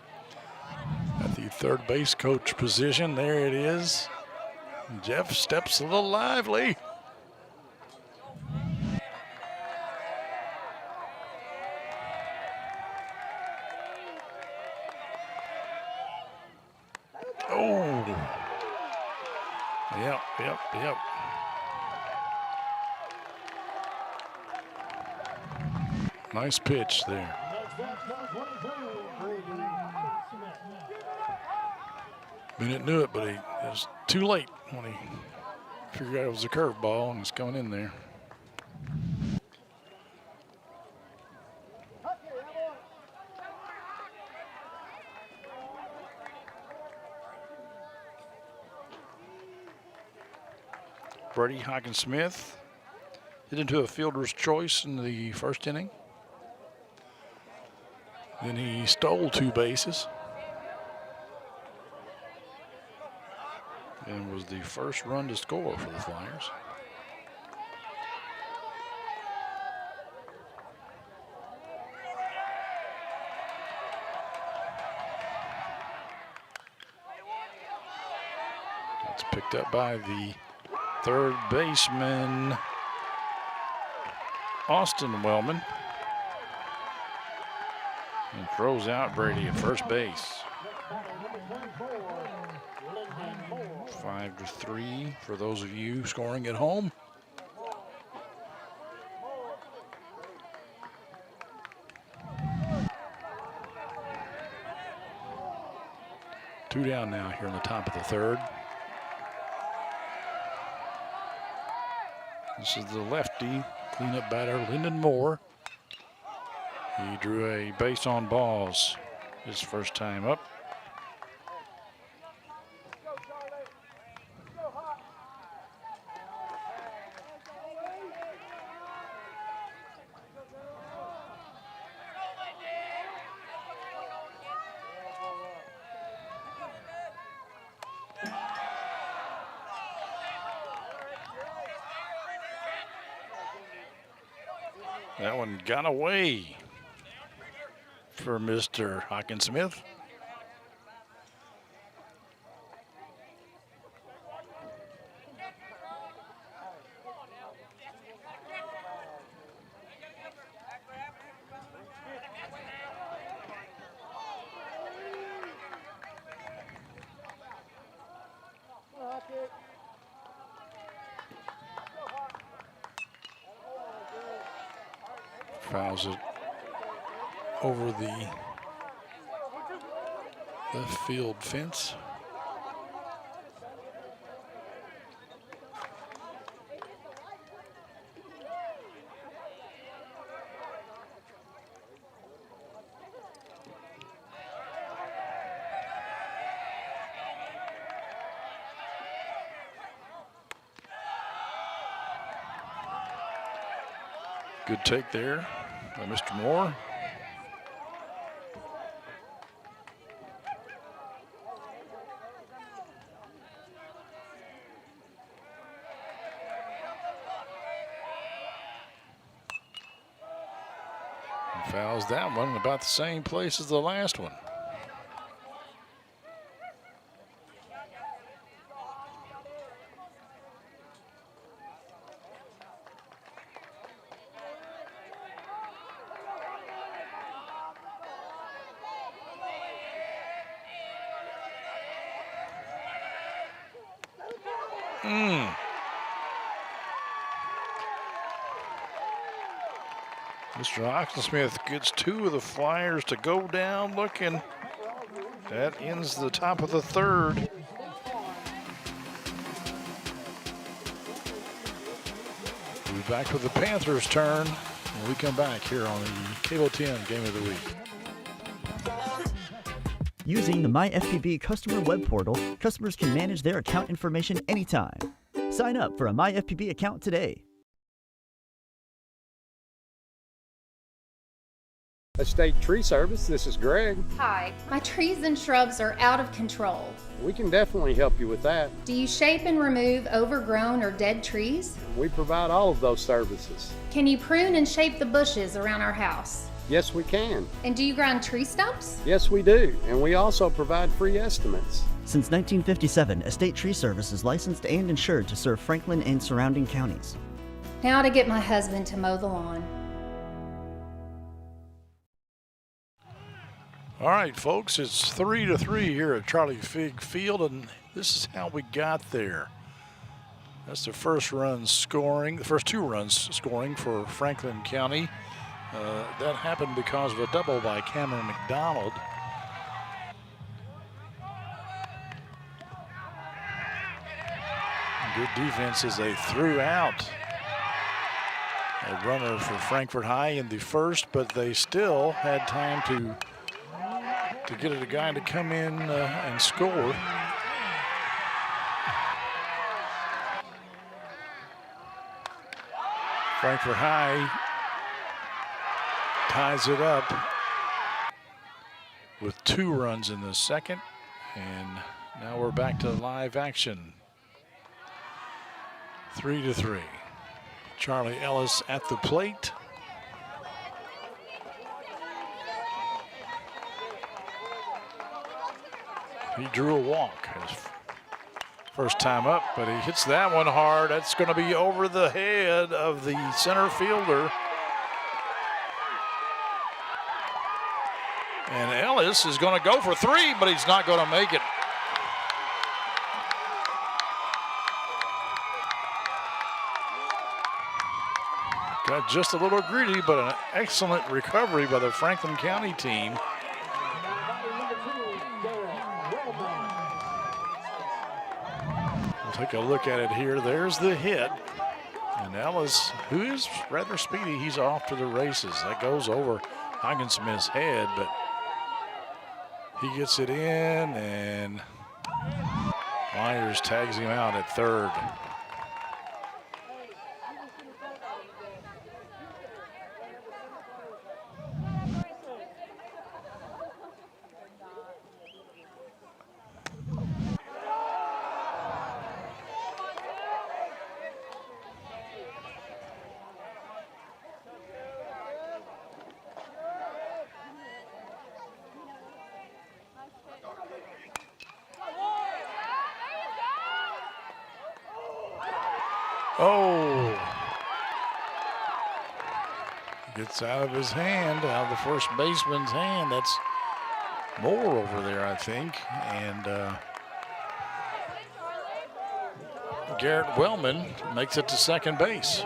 at the third base coach position. There it is. Jeff steps a little lively. Oh, yep. Nice pitch there. Bennett knew it, but it was too late when he figured out it was a curveball and it's going in there. Brady Hawkins-Smith hit into a fielder's choice in the 1st inning. Then he stole 2 bases and was the first run to score for the Flyers. That's picked up by the 3rd baseman, Austin Wellman. And throws out Brady at first base. 5-3 for those of you scoring at home. 2 down now here in the top of the third. This is the lefty cleanup batter, Lyndon Moore. He drew a base on balls his first time up. That one got away for Mr. Hawkinsmith. Fouls it over the left field fence. Good take there by Mr. Moore. And fouls that one in about the same place as the last one. Mr. Hawkinsmith gets 2 of the Flyers to go down looking. That ends the top of the third. We'll be back with the Panthers' turn when we come back here on the Cable 10 Game of the Week. Using the MyFPB customer web portal, customers can manage their account information anytime. Sign up for a MyFPB account today. Estate Tree Service, this is Greg. Hi, my trees and shrubs are out of control. We can definitely help you with that. Do you shape and remove overgrown or dead trees? We provide all of those services. Can you prune and shape the bushes around our house? Yes, we can. And do you grind tree stumps? Yes, we do. And we also provide free estimates. Since 1957, Estate Tree Service is licensed and insured to serve Franklin and surrounding counties. Now to get my husband to mow the lawn. All right, folks, it's 3-3 here at Charlie Fig Field, and this is how we got there. That's the first run scoring, the first 2 runs scoring for Franklin County. That happened because of a double by Cameron McDonald. Good defense as they threw out a runner for Frankfort High in the first, but they still had time to get a guy to come in and score. Frankfort High ties it up with 2 runs in the second, and now we're back to live action. 3-3. Charlie Ellis at the plate. He drew a walk his first time up, but he hits that one hard. That's going to be over the head of the center fielder. And Ellis is going to go for 3, but he's not going to make it. Got just a little greedy, but an excellent recovery by the Franklin County team. Take a look at it here. There's the hit. And Ellis, who is rather speedy, he's off to the races. That goes over Hoggensmith's head, but he gets it in, and Myers tags him out at third. Oh, gets out of his hand, out of the first baseman's hand. That's Moore over there, I think. And Garrett Wellman makes it to second base.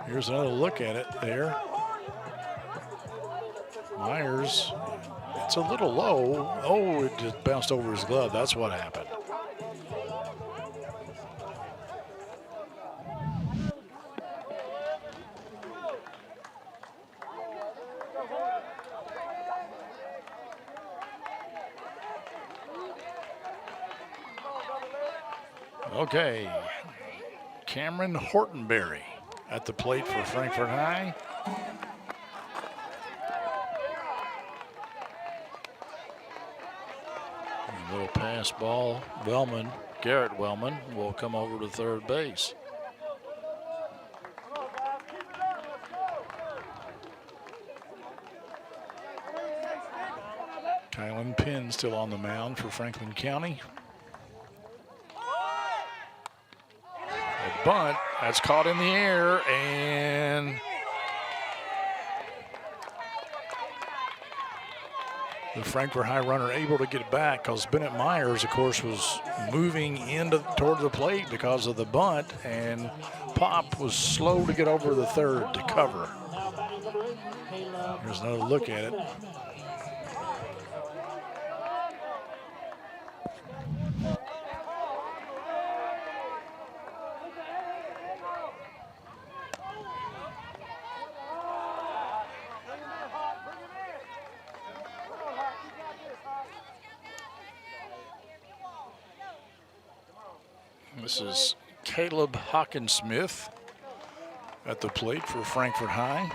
Here's another look at it there. Myers, it's a little low. Oh, it just bounced over his glove. That's what happened. Okay, Cameron Hortonberry at the plate for Frankfort High. A little pass ball. Garrett Wellman will come over to third base. Kylan Penn still on the mound for Franklin County. Bunt, that's caught in the air, and the Frankfort High runner able to get back because Bennett Myers, of course, was moving toward the plate because of the bunt, and Pop was slow to get over the third to cover. Here's another look at it. This is Caleb Hockensmith at the plate for Frankfort High.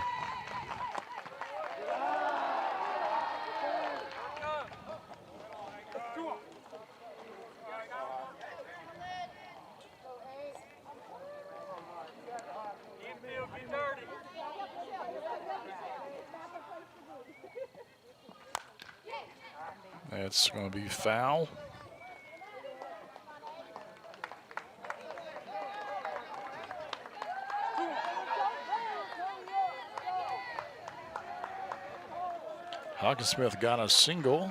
That's going to be foul. Hockensmith got a single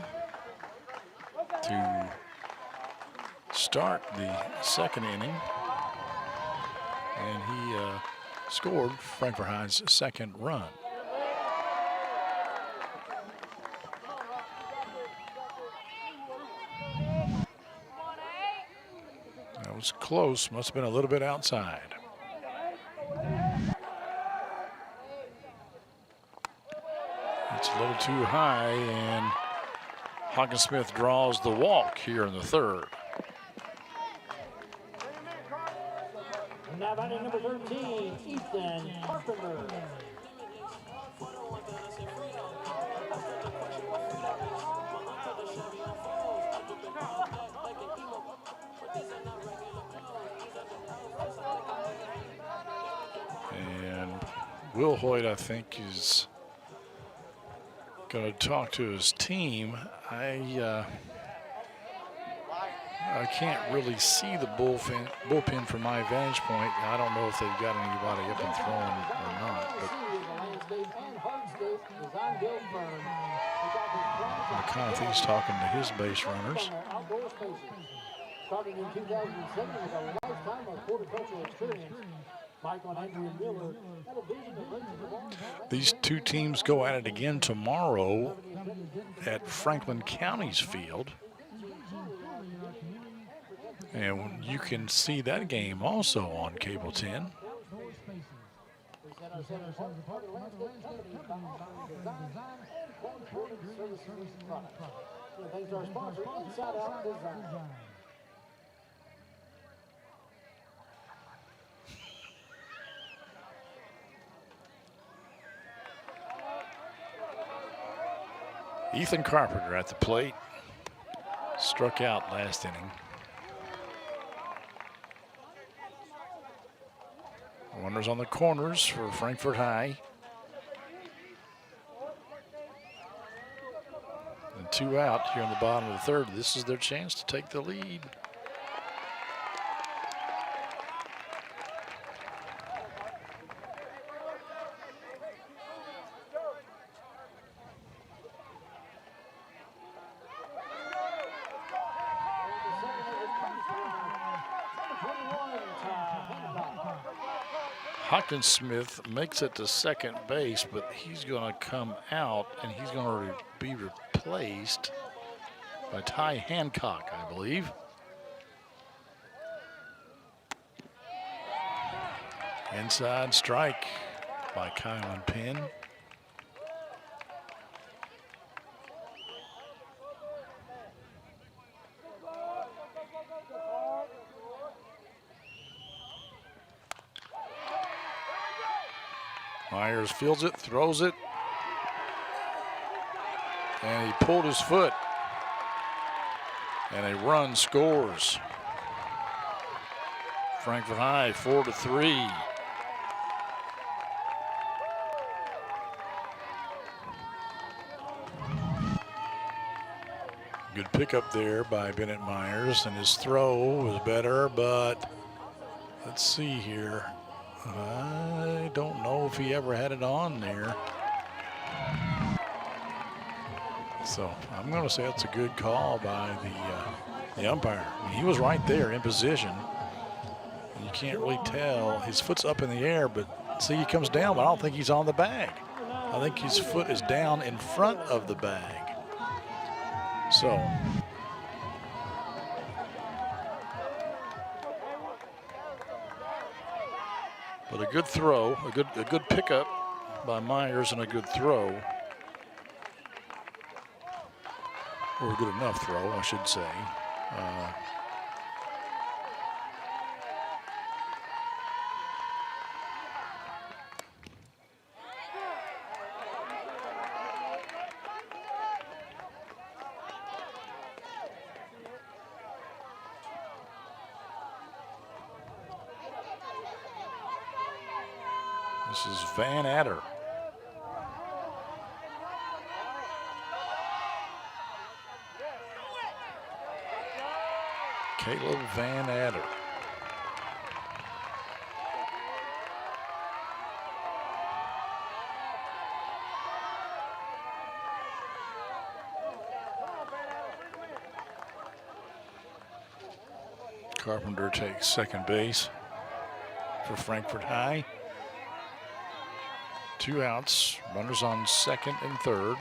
to start the second inning, and he scored Frankfort High's second run. That was close, must have been a little bit outside. It's a little too high, and Hockensmith draws the walk here in the third. Now batting number 13, Ethan Carpenter. And Will Hoyt, I think, is going to talk to his team. I can't really see the bullpen from my vantage point. I don't know if they've got anybody up and throwing or not. But I kind of think he's talking to his base runners. Starting in 2007 with a lifetime of horticultural experience, Michael and Andrew Miller had a vision of raising the ball. These two teams go at it again tomorrow at Franklin County's field. And you can see that game also on Cable 10. Thanks to our sponsor, Inside Out Design. Ethan Carpenter at the plate. Struck out last inning. Runners on the corners for Frankfort High. And 2 out here in the bottom of the third. This is their chance to take the lead. Hawkinsmith makes it to second base, but he's going to come out and he's going to be replaced by Ty Hancock, I believe. Inside strike by Kylan Penn. Myers fields it, throws it, and he pulled his foot, and a run scores. Frankfort High 4-3. Good pickup there by Bennett Myers, and his throw was better, but let's see here. I don't know if he ever had it on there. So I'm going to say it's a good call by the umpire. I mean, he was right there in position. You can't really tell. His foot's up in the air, but see, he comes down, but I don't think he's on the bag. I think his foot is down in front of the bag. So but a good throw, a good pickup by Myers, and a good throw, or a good enough throw, I should say. This is Van Adder. Caleb Van Adder. Carpenter takes second base for Frankfort High. 2 outs, runners on second and third.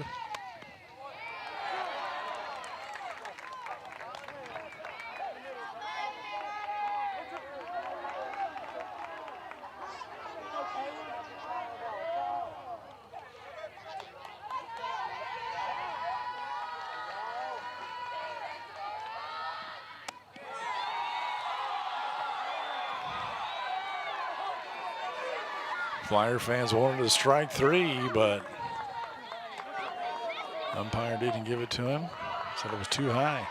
Flyer fans wanted to strike 3, but umpire didn't give it to him. Said it was too high.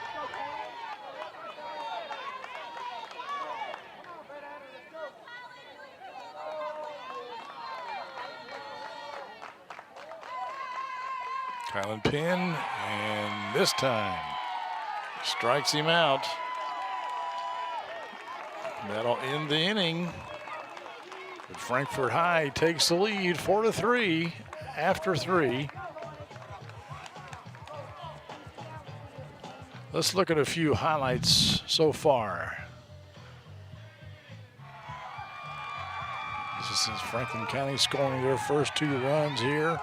Kylan Penn, and this time strikes him out. That'll end the inning. But Frankfort High takes the lead 4-3 after 3. Let's look at a few highlights so far. This is Franklin County scoring their first 2 runs here.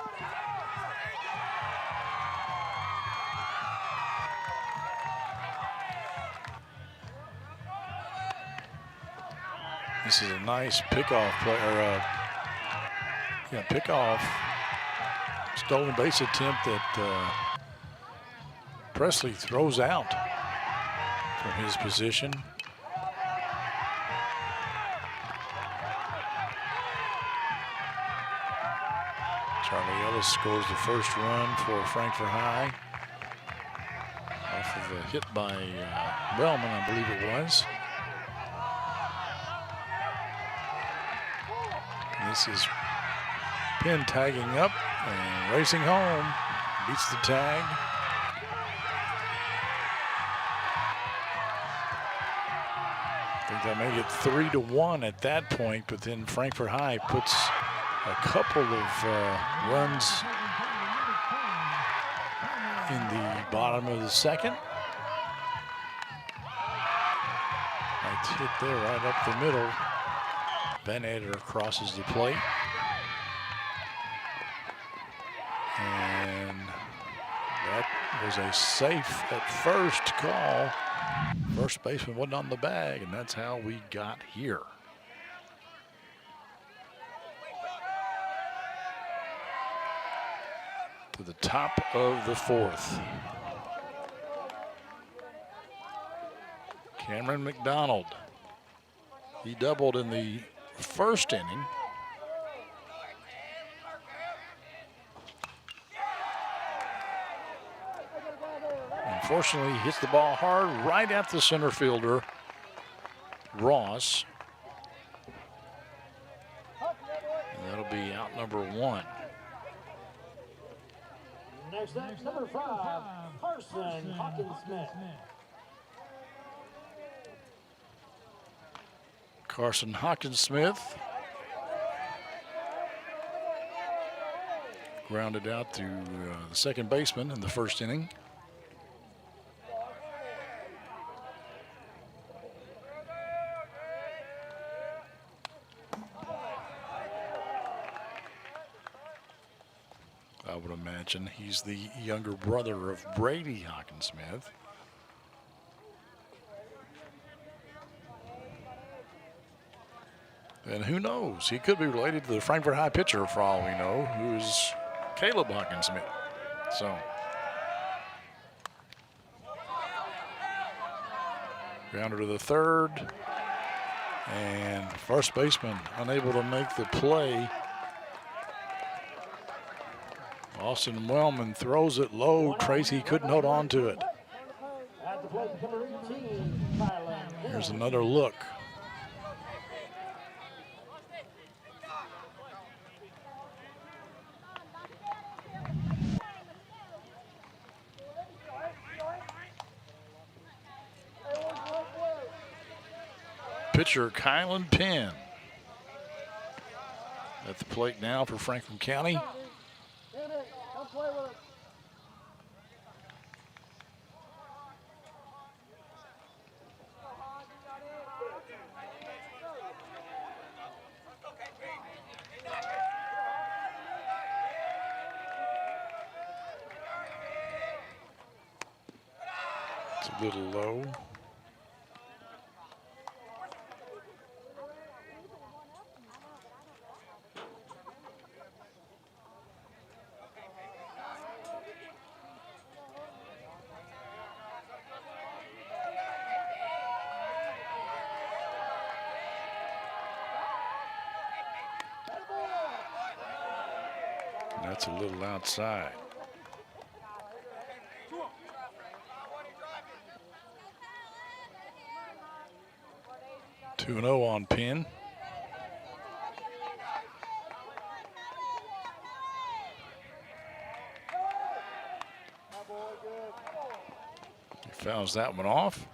This is a nice pickoff play, or pickoff stolen base attempt that Presley throws out from his position. Charlie Ellis scores the first run for Frankfort High off of a hit by Wellman, I believe it was. And this is Penn tagging up and racing home. Beats the tag. I think that made it 3-1 at that point, but then Frankfort High puts a couple of runs in the bottom of the second. Nice hit there right up the middle. Van Eder crosses the plate. And that was a safe at first call. First baseman wasn't on the bag, and that's how we got here. To the top of the fourth. Cameron McDonald. He doubled in the first inning. Unfortunately, he hits the ball hard right at the center fielder, Ross. And that'll be out number 1. Next up, number 5, Carson Hawkins-Smith. Carson Hawkins-Smith grounded out to the second baseman in the first inning. I would imagine he's the younger brother of Brady Hawkins-Smith. And who knows? He could be related to the Frankfort High pitcher, for all we know, who's Caleb Hawkins-Smith. So, grounder to the third. And first baseman unable to make the play. Austin Wellman throws it low. Tracy couldn't hold on to it. Here's another look. Pitcher Kylan Penn at the plate now for Franklin County. It's a little low. That's a little outside. Two and 0 on Penn. He fouls that one off.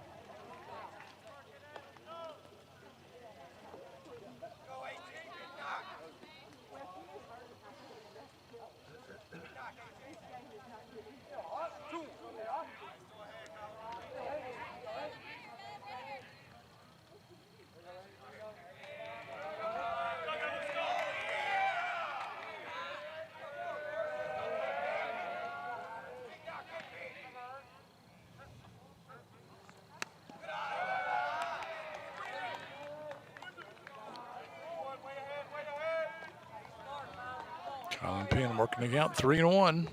Colin Penn working it out 3-1.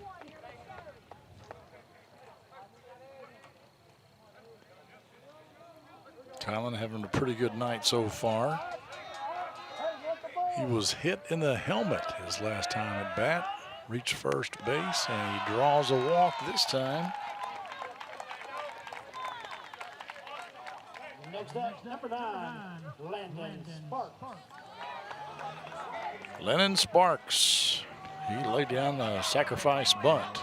Colin having a pretty good night so far. He was hit in the helmet his last time at bat. Reached first base, and he draws a walk this time. Next up, number 9, Landon Sparks. Lennon Sparks. He laid down a sacrifice bunt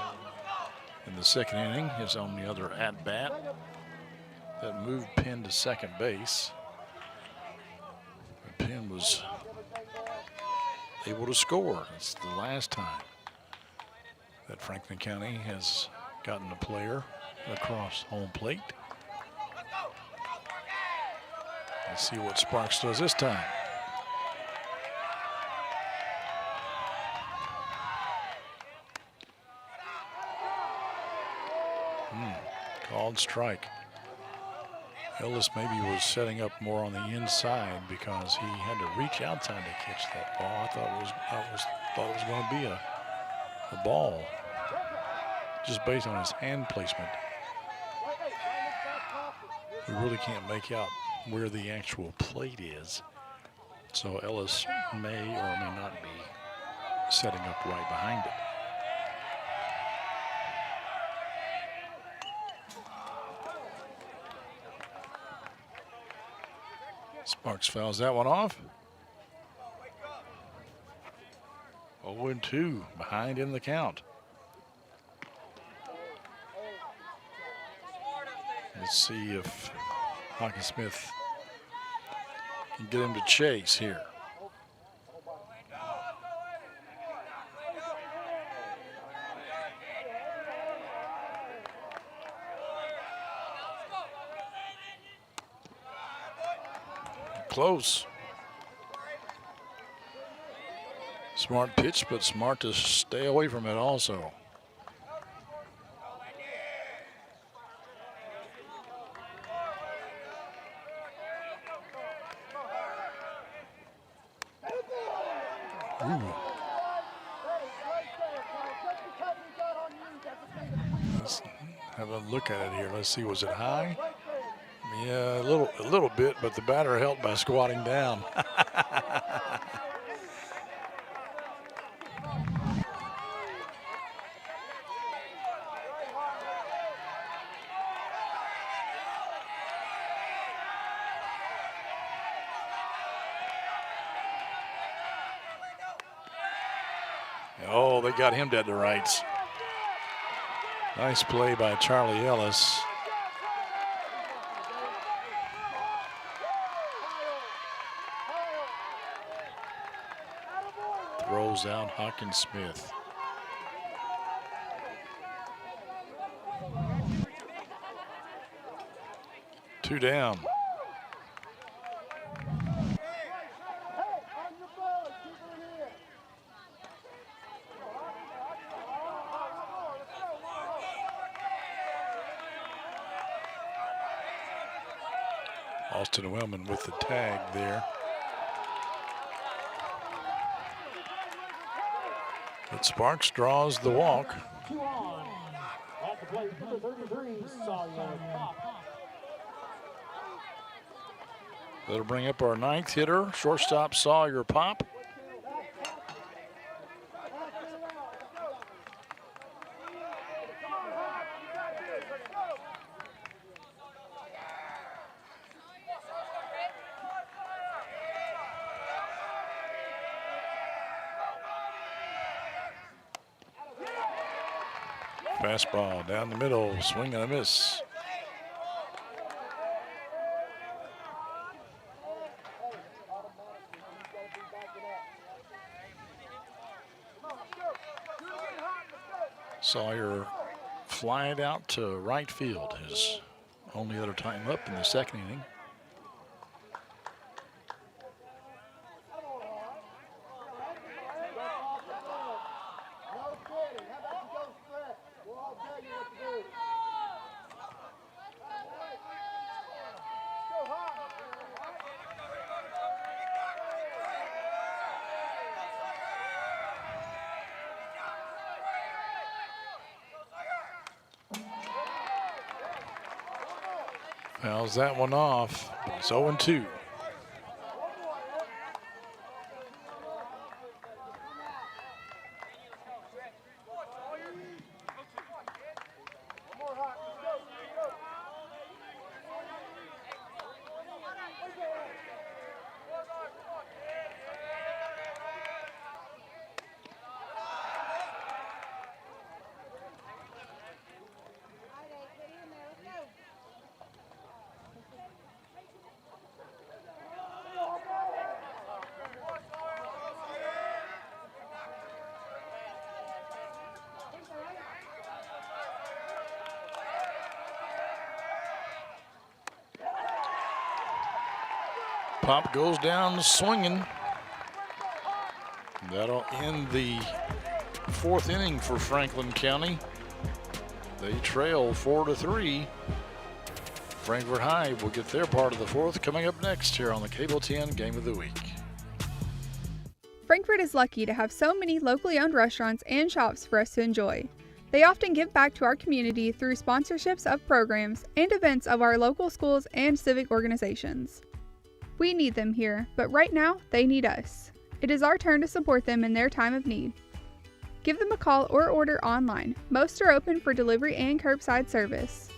in the second inning. His only other at bat that moved Penn to second base. Penn was able to score. It's the last time that Franklin County has gotten a player across home plate. Let's see what Sparks does this time. Called strike. Ellis maybe was setting up more on the inside because he had to reach outside to catch that ball. I thought it was going to be a ball, just based on his hand placement. We really can't make out where the actual plate is, so Ellis may or may not be setting up right behind it. Sparks fouls that one off. 0-2, behind in the count. Let's see if Hawkinsmith can get him to chase here. Close. Smart pitch, but smart to stay away from it also. Ooh. Let's have a look at it here. Let's see, was it high? Yeah, a little bit, but the batter helped by squatting down. Oh, they got him dead to rights. Nice play by Charlie Ellis. Throws out Hawkinsmith. Two down. Austin Wellman with the tag there. But Sparks draws the walk. 2 on. At the plate, number 33, Sawyer Pop. That'll bring up our 9th hitter, shortstop Sawyer Pop. Fastball down the middle, swing and a miss. Sawyer flying out to right field, his only other time up in the second inning. Fouls that one off. It's 0-2. Pop goes down swinging. That'll end the fourth inning for Franklin County. They trail 4-3. Frankfort High will get their part of the fourth coming up next here on the Cable 10 Game of the Week. Frankfort is lucky to have so many locally owned restaurants and shops for us to enjoy. They often give back to our community through sponsorships of programs and events of our local schools and civic organizations. We need them here, but right now, they need us. It is our turn to support them in their time of need. Give them a call or order online. Most are open for delivery and curbside service.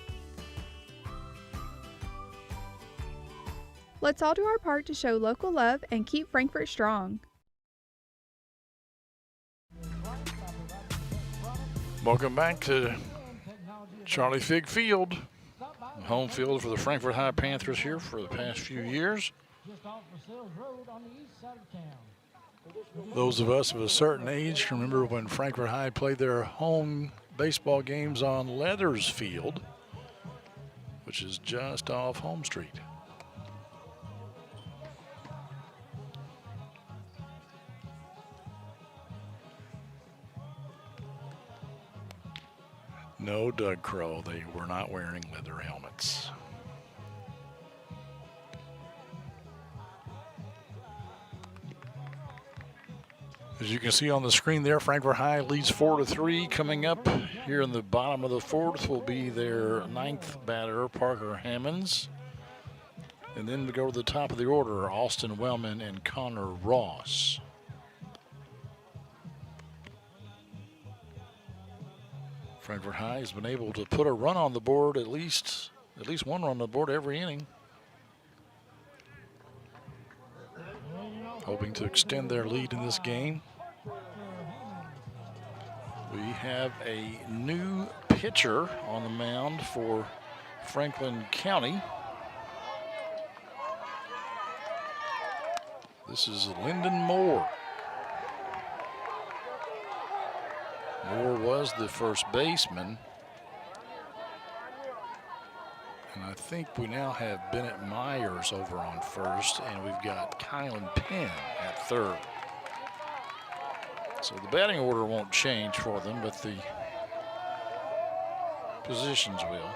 Let's all do our part to show local love and keep Frankfort strong. Welcome back to Charlie Fig Field, home field for the Frankfort High Panthers here for the past few years. Those of us of a certain age can remember when Frankfort High played their home baseball games on Leathers Field, which is just off Home Street. No, Doug Crow, they were not wearing leather helmets. As you can see on the screen there, Frankfort High leads 4-3. Coming up here in the bottom of the fourth will be their ninth batter, Parker Hammonds. And then we go to the top of the order, Austin Wellman and Connor Ross. Frankfort High has been able to put a run on the board, at least one run on the board every inning. Hoping to extend their lead in this game. We have a new pitcher on the mound for Franklin County. This is Lyndon Moore. Moore was the first baseman. And I think we now have Bennett Myers over on first, and we've got Kylan Penn at third. So the batting order won't change for them, but the positions will.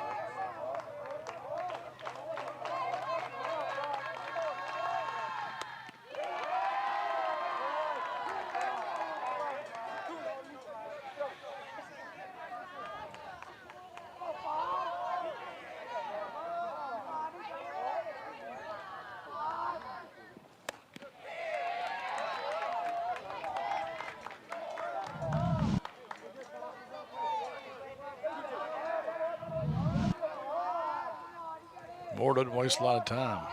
Moore doesn't waste a lot of time.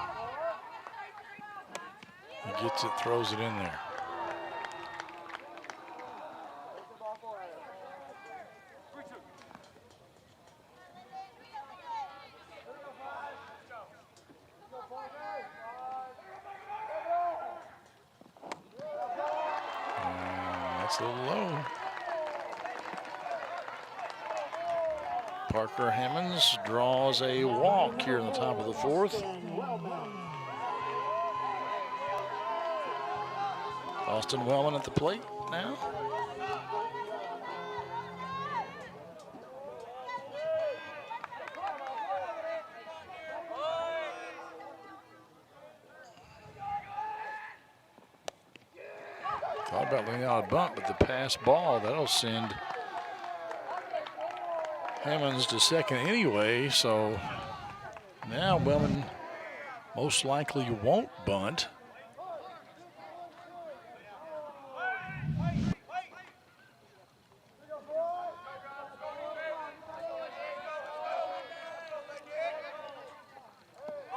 He gets it, throws it in there. That's a little low. Parker Hammonds draws a walk here in the top of the fourth. Austin Wellman at the plate now. Thought about laying out a bunt, but the pass ball, that'll send Hammonds to second anyway, so Now Wellman most likely won't bunt.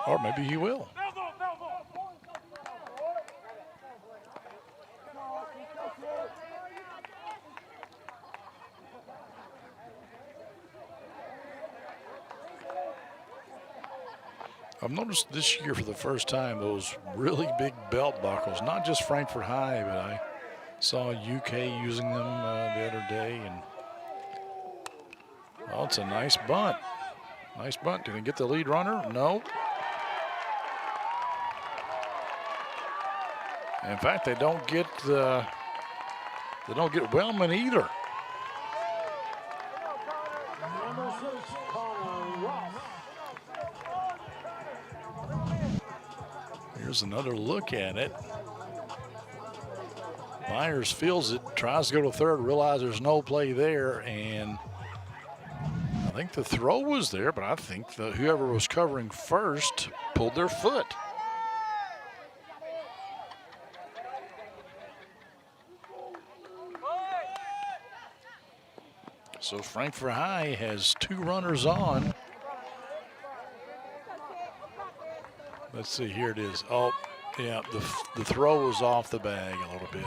Or maybe he will. I've noticed this year for the first time those really big belt buckles, not just Frankfort High, but I saw UK using them the other day. And oh, it's a nice bunt. Nice bunt. Did he get the lead runner? No. In fact, they don't get Wellman either. Number 6, Connor Ross. Here's another look at it. Myers feels it, tries to go to third, realizes there's no play there, and I think the throw was there, but I think whoever was covering first pulled their foot. So Frankfort High has 2 runners on. Let's see, here it is. Oh, yeah, the throw was off the bag a little bit.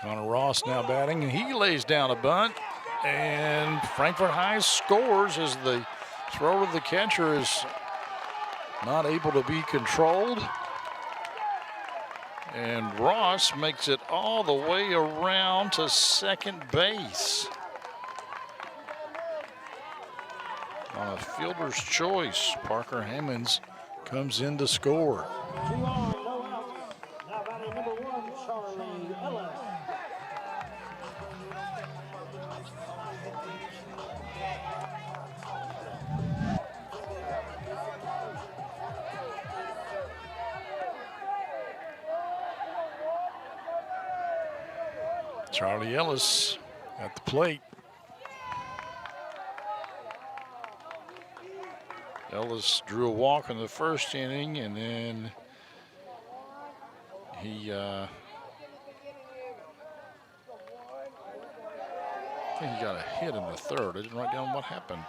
Connor Ross now batting, and he lays down a bunt, and Frankfort High scores as the throw to the catcher is not able to be controlled. And Ross makes it all the way around to second base. On a fielder's choice, Parker Hammonds comes in to score. 2 on, no outs. Now batting number 1, Charlie Ellis. Charlie Ellis at the plate. Ellis drew a walk in the first inning, and then he I think he got a hit in the third. I didn't write down what happened.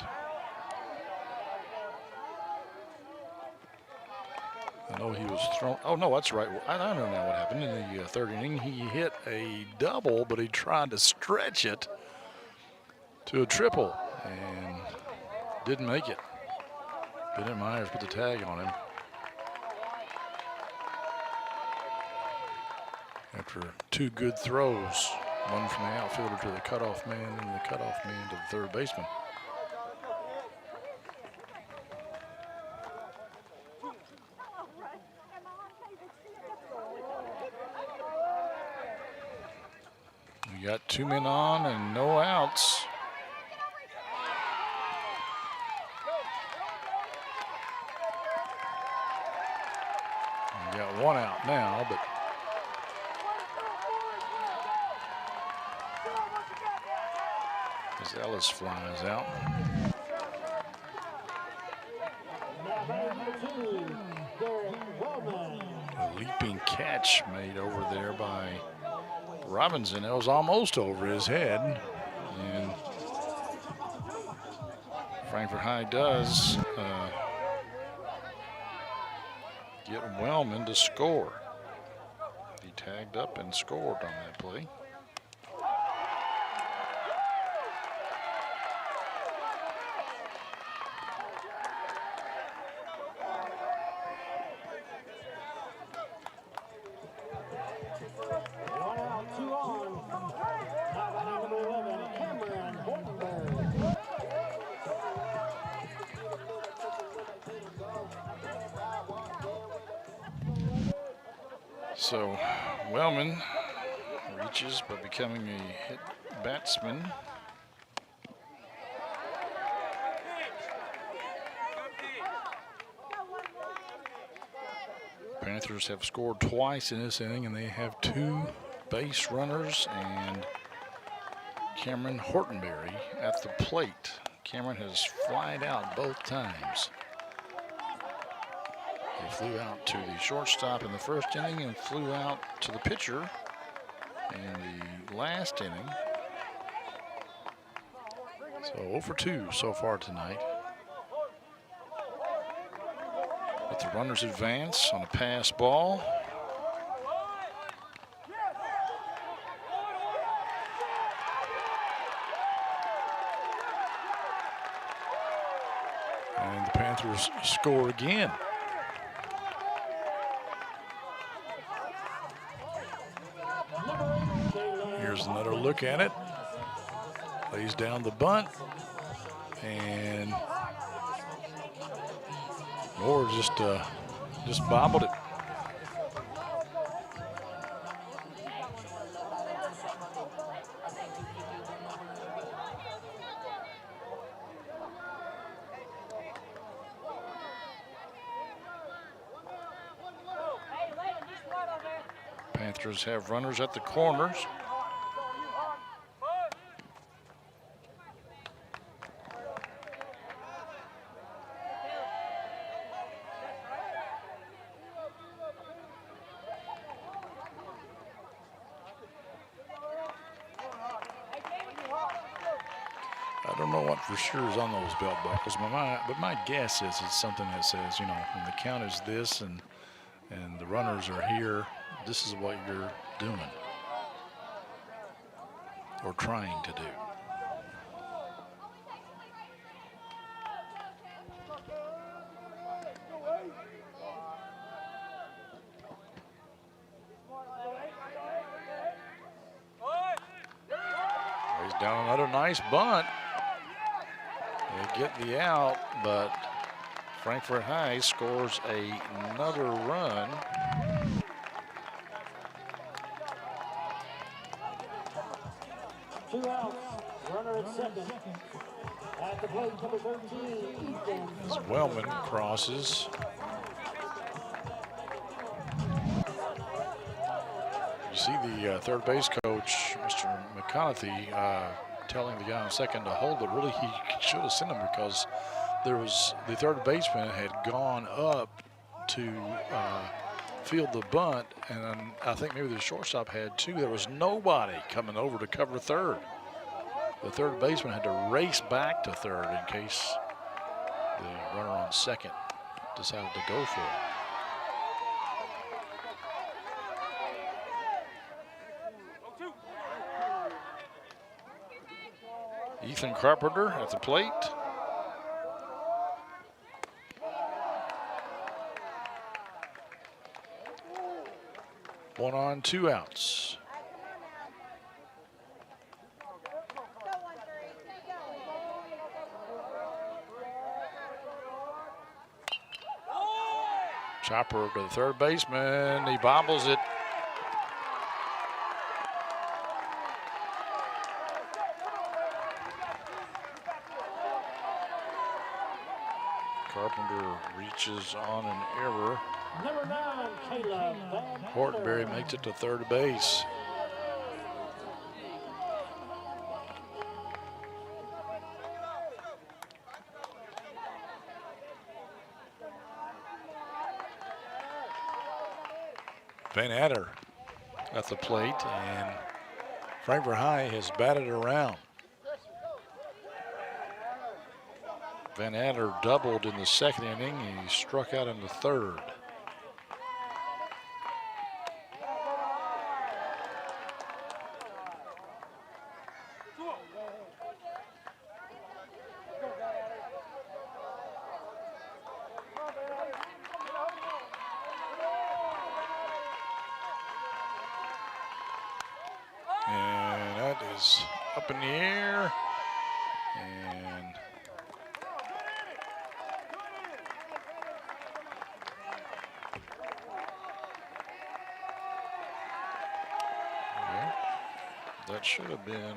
I know he was thrown. Oh, no, that's right. I don't know now what happened in the third inning. He hit a double, but he tried to stretch it to a triple and didn't make it. Bennett Myers put the tag on him. After 2 good throws, one from the outfielder to the cutoff man and the cutoff man to the third baseman. We got 2 men on and no outs. We got 1 out now, but as Ellis flies out. A leaping catch made over there by Robinson. It was almost over his head, and Frankfort High does get Wellman to score. He tagged up and scored on that play. So Wellman reaches by becoming a hit batsman. Panthers have scored twice in this inning, and they have 2 base runners and Cameron Hortonberry at the plate. Cameron has flied out both times. He flew out to the shortstop in the first inning and flew out to the pitcher in the last inning. So 0 for 2 so far tonight. But the runners advance on a pass ball. And the Panthers score again. Here's another look at it. Lays down the bunt, and Moore just bobbled it. Panthers have runners at the corners. I don't know what for sure is on those belt buckles, but my guess is it's something that says, you know, when the count is this and the runners are here, this is what you're doing or trying to do. He's down another nice bunt. They get the out, but Frankfort High scores another run. Two outs, runner at second. At the plate, number 13, Ethan. As Wellman crosses. You see the third base coach, Mr. McConaughey, telling the guy on second to hold it. Really, he should have sent him because there was the third baseman had gone up to field the bunt, and I think maybe the shortstop had too. There was nobody coming over to cover third. The third baseman had to race back to third in case the runner on second decided to go for it. Ethan Carpenter at the plate. One on, 2 outs. Chopper to the third baseman. He bobbles it. Carpenter reaches on an error. Number 9, Caleb Van Hortonberry makes it to third base. Van Adder at the plate, and Frankfort High has batted around. Van Adder doubled in the second inning, and he struck out in the third. And that is up in the air, and that should have been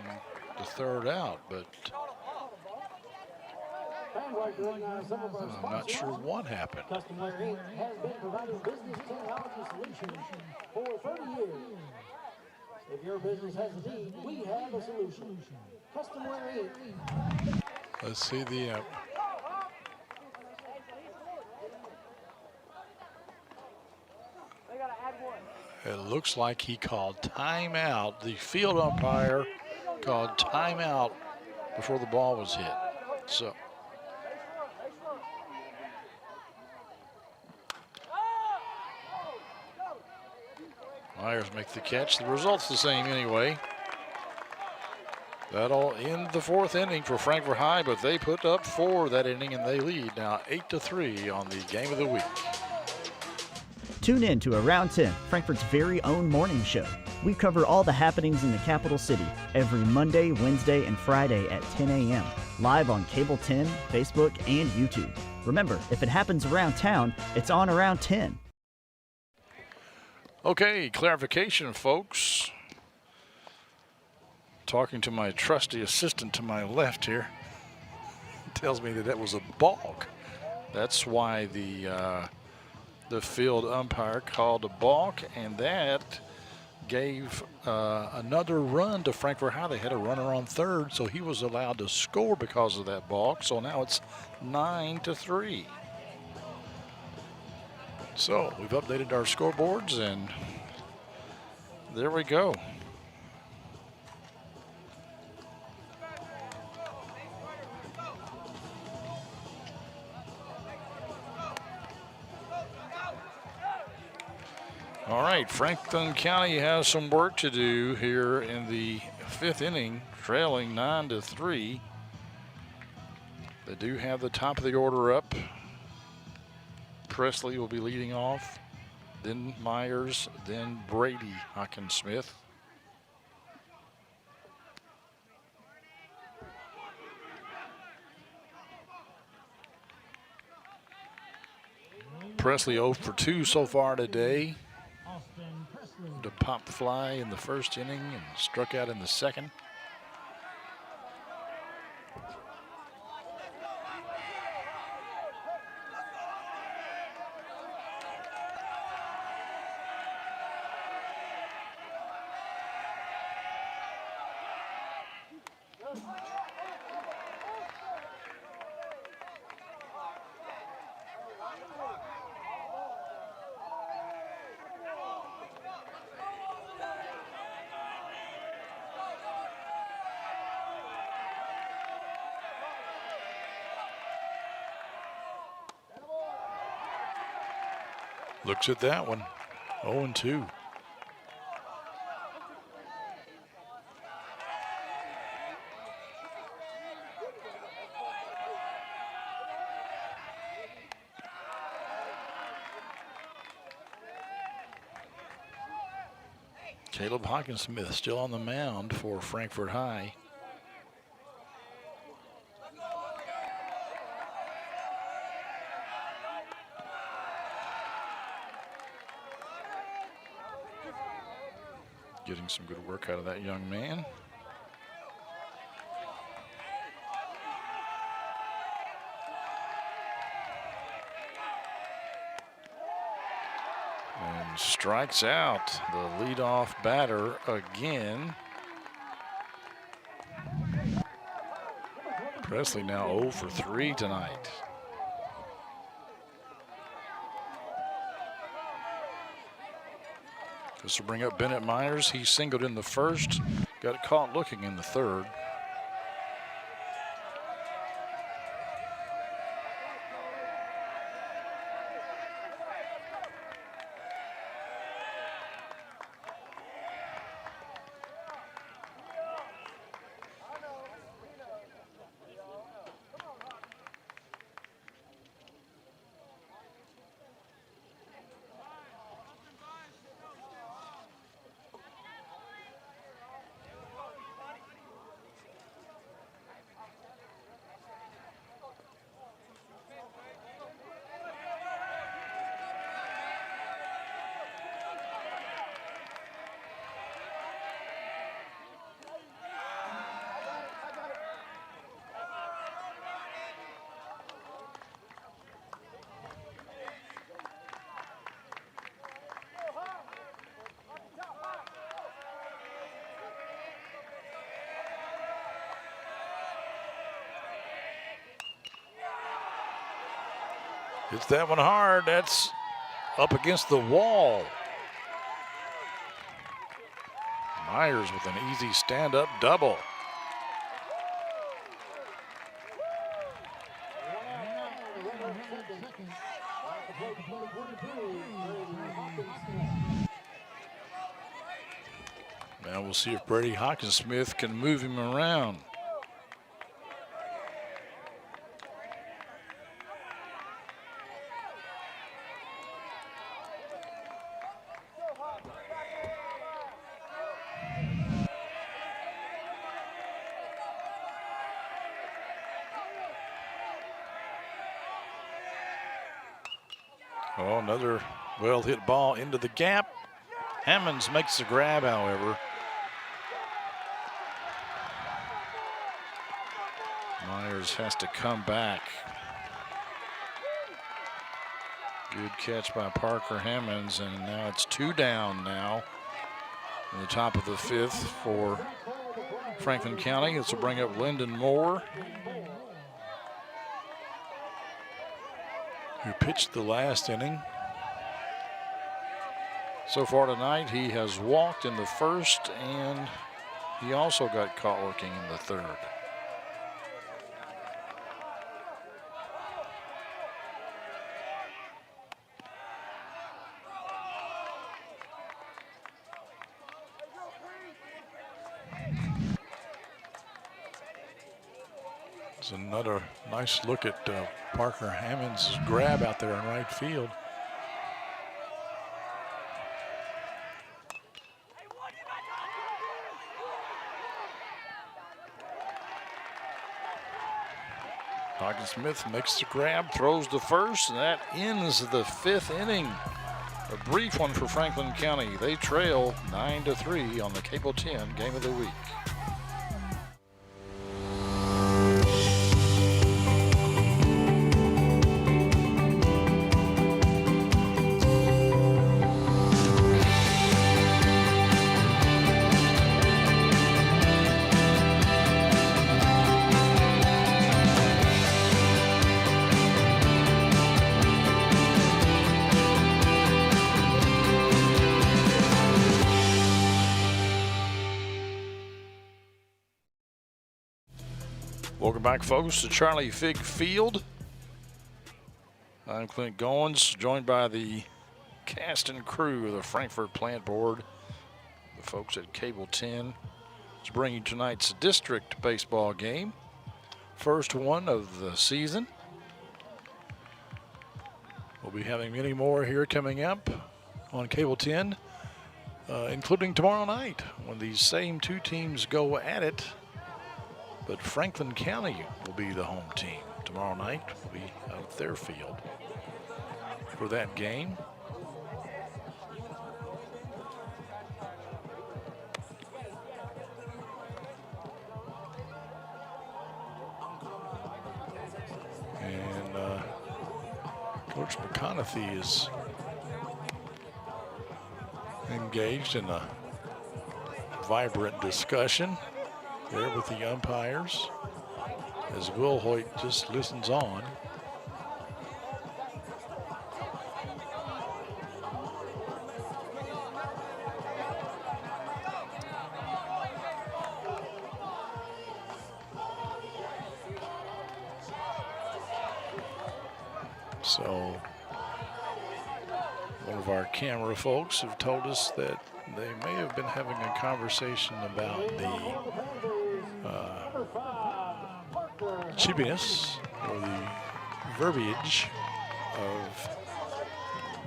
the third out, but And I'd like to recognize some of our I'm not sure sponsors. what happened. Customware Inc. has been providing business technology solutions for 30 years. If your business has a need, we have a solution. Customware Inc. Let's see the it looks like he called timeout. The field umpire called timeout before the ball was hit. So Myers makes the catch. The result's the same anyway. That'll end the fourth inning for Frankfort High, but they put up 4 that inning and they lead now 8-3 on the game of the week. Tune in to Around 10, Frankfort's very own morning show. We cover all the happenings in the capital city every Monday, Wednesday, and Friday at 10 a.m. live on Cable 10, Facebook, and YouTube. Remember, if it happens around town, it's on Around 10. Okay, clarification, folks. Talking to my trusty assistant to my left here, tells me that that was a balk. That's why the field umpire called a balk, and that gave another run to Frankfort High. They had a runner on third, so he was allowed to score because of that balk. So now it's 9-3. So we've updated our scoreboards, and there we go. All right, Franklin County has some work to do here in the 5th inning, trailing 9-3. They do have the top of the order up. Presley will be leading off, then Myers, then Brady Hawkinsmith. Presley 0 for 2 so far today. To pop fly in the first inning and struck out in the second. Looks at that one, 0-2. Caleb Hawkinsmith still on the mound for Frankfort High. Getting some good work out of that young man. And strikes out the leadoff batter again. Presley now 0 for 3 tonight. This will bring up Bennett Myers. He singled in the first, got caught looking in the third. Hits that one hard. That's up against the wall. Myers with an easy stand-up double. Now we'll see if Brady Hawkinsmith can move him around. Oh, another well-hit ball into the gap. Hammonds makes the grab, however. Myers has to come back. Good catch by Parker Hammonds, and now it's 2 down now in the top of the 5th for Franklin County. This will bring up Lyndon Moore, who pitched the last inning. So far tonight, he has walked in the 1st, and he also got caught working in the 3rd. It's another nice look at Parker Hammonds' grab out there in right field. Hawkinsmith makes the grab, throws the 1st, and that ends the 5th inning. A brief one for Franklin County. They trail 9-3 on the Cable 10 Game of the Week. Welcome back, folks, to Charlie Fig Field. I'm Clint Goins, joined by the cast and crew of the Frankfort Plant Board, the folks at Cable 10, to bring you tonight's district baseball game, first one of the season. We'll be having many more here coming up on Cable 10, including tomorrow night when these same 2 teams go at it. But Franklin County will be the home team. Tomorrow night will be out at their field for that game. And Coach McConaughey is engaged in a vibrant discussion there with the umpires, as Will Hoyt just listens on. So one of our camera folks have told us that they may have been having a conversation about the chippiness or the verbiage of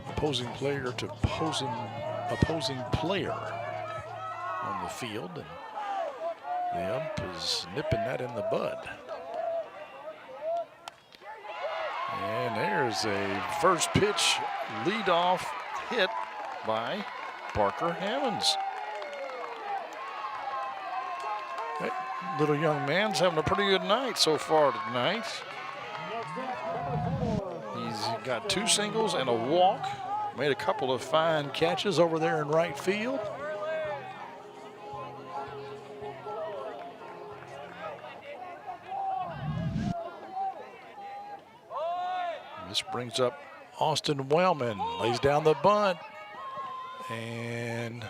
opposing player to opposing player on the field, and the ump is nipping that in the bud. And there's a first pitch leadoff hit by Parker Hammonds. That little young man's having a pretty good night so far tonight. He's got 2 singles and a walk. Made a couple of fine catches over there in right field. This brings up Austin Wellman, lays down the bunt, and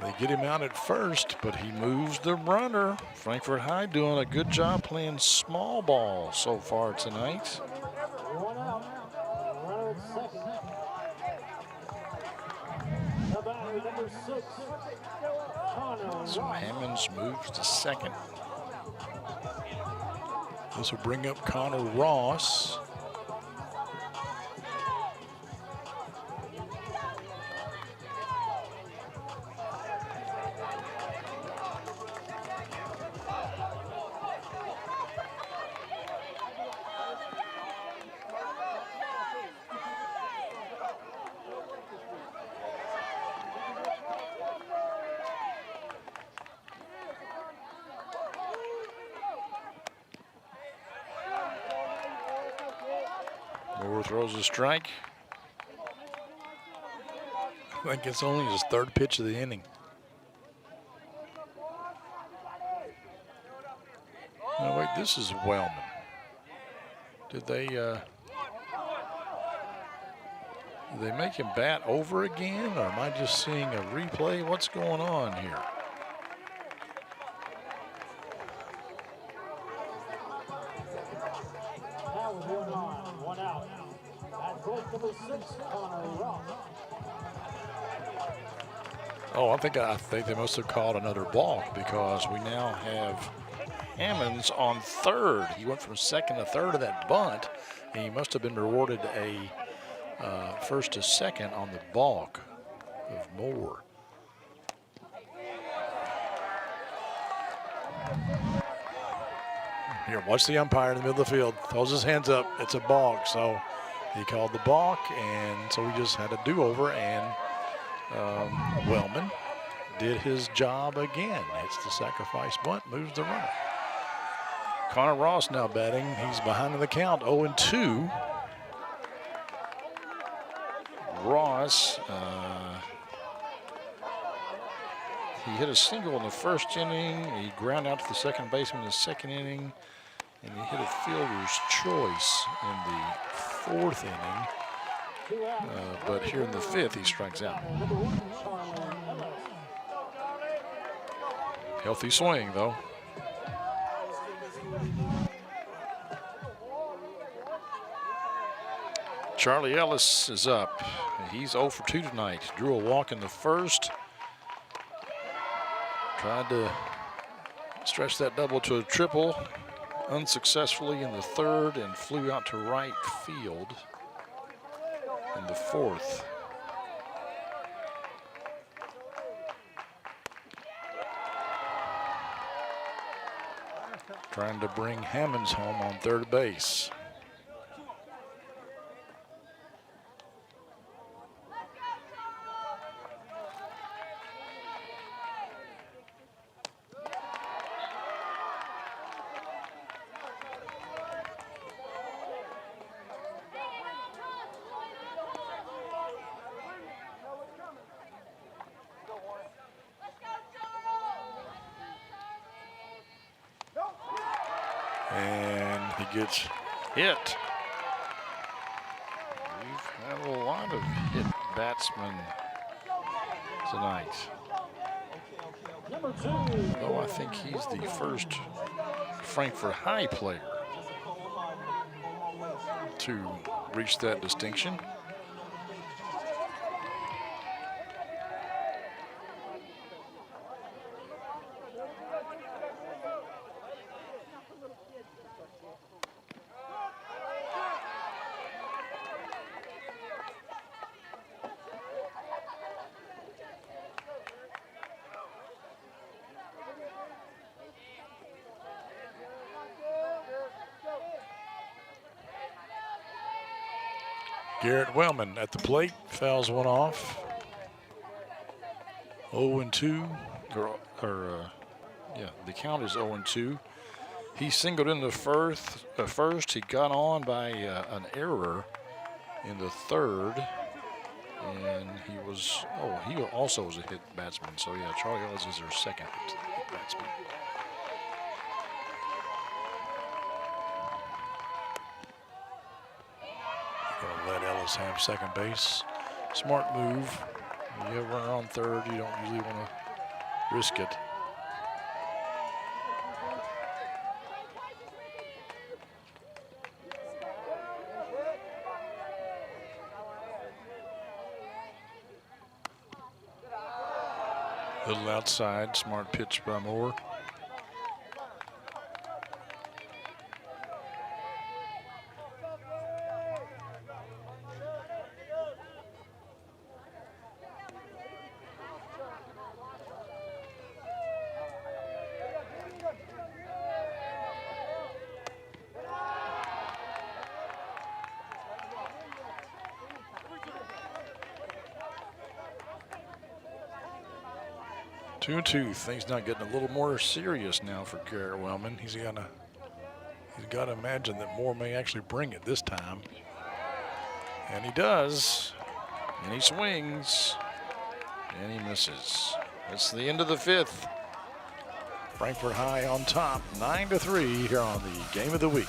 they get him out at first, but he moves the runner. Frankfort High doing a good job playing small ball so far tonight. 1 out. Runner at second. The batter, number 6, Connor So Ross. Hammonds moves to second. This will bring up Connor Ross. Moore throws a strike. I think it's only his third pitch of the inning. No, wait, this is Wellman. Did they make him bat over again, or am I just seeing a replay? What's going on here? Now with 1 on, 1 out. At plate number 6, Connor Ross. Oh, I think they must have called another balk, because we now have Hammonds on third. He went from second to third of that bunt, and he must have been rewarded a first to second on the balk of Moore. Here, watch the umpire in the middle of the field. Throws his hands up. It's a balk. So he called the balk, and so we just had a do-over, and Wellman did his job again. Hits the sacrifice bunt, moves the runner. Connor Ross now batting. He's behind in the count, 0-2. Ross, he hit a single in the first inning. He ground out to the second baseman in the second inning, and he hit a fielder's choice in the fourth inning. But here in the fifth, he strikes out. Healthy swing, though. Charlie Ellis is up. He's 0 for 2 tonight. Drew a walk in the first. Tried to stretch that double to a triple unsuccessfully in the third, and flew out to right field in the fourth. Trying to bring Hammonds home on third base. And he gets hit. We've had a lot of hit batsmen tonight. Number 2. Though I think he's the first Frankfort High player to reach that distinction. Garrett Wellman at the plate, fouls one off. 0-2, the count is 0-2. He singled in the first. He got on by an error in the third, and he also was a hit batsman. So yeah, Charlie Ellis is their second hit batsman. let Ellis have second base. Smart move. You have a runner on third, you don't usually want to risk it. Little outside, smart pitch by Moore. Two and two. Things not getting a little more serious now for Garrett Wellman. He's got to imagine that Moore may actually bring it this time, and he does. And he swings, and he misses. It's the end of the fifth. Frankfort High on top, 9-3 here on the Game of the Week.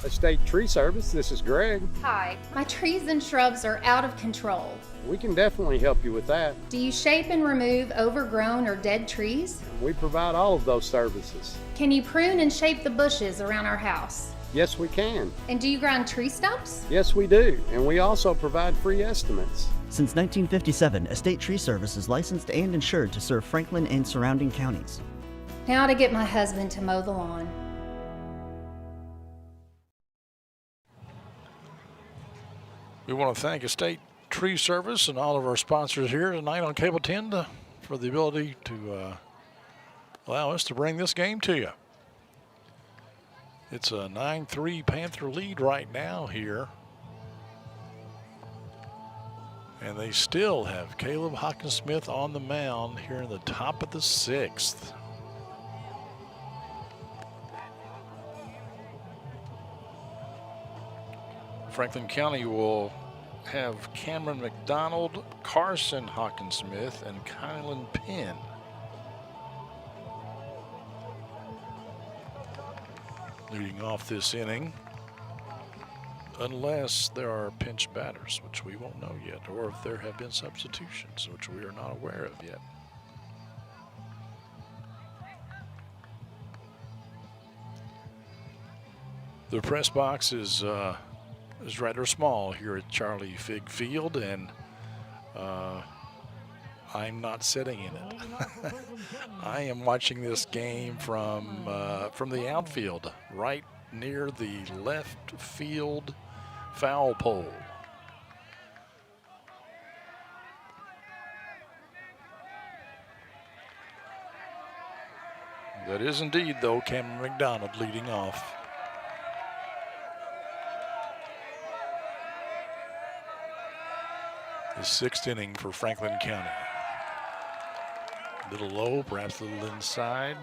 Estate Tree Service, this is Greg. Hi, my trees and shrubs are out of control. We can definitely help you with that. Do you shape and remove overgrown or dead trees? We provide all of those services. Can you prune and shape the bushes around our house? Yes, we can. And do you grind tree stumps? Yes, we do. And we also provide free estimates. Since 1957, Estate Tree Service is licensed and insured to serve Franklin and surrounding counties. Now to get my husband to mow the lawn. We want to thank Estate Tree Service and all of our sponsors here tonight on Cable 10 for the ability to allow us to bring this game to you. It's a 9-3 Panther lead right now here. And they still have Caleb Hawkinsmith on the mound here in the top of the sixth. Franklin County will have Cameron McDonald, Carson Hawkinsmith, and Kylan Penn. Leading off this inning, unless there are pinch batters, which we won't know yet, or if there have been substitutions, which we are not aware of yet. The press box is rather small here at Charlie Fig Field, and I'm not sitting in it. I am watching this game from the outfield, right near the left field foul pole. That is indeed, though, Cameron McDonald leading off. The sixth inning for Franklin County. A little low, perhaps a little inside.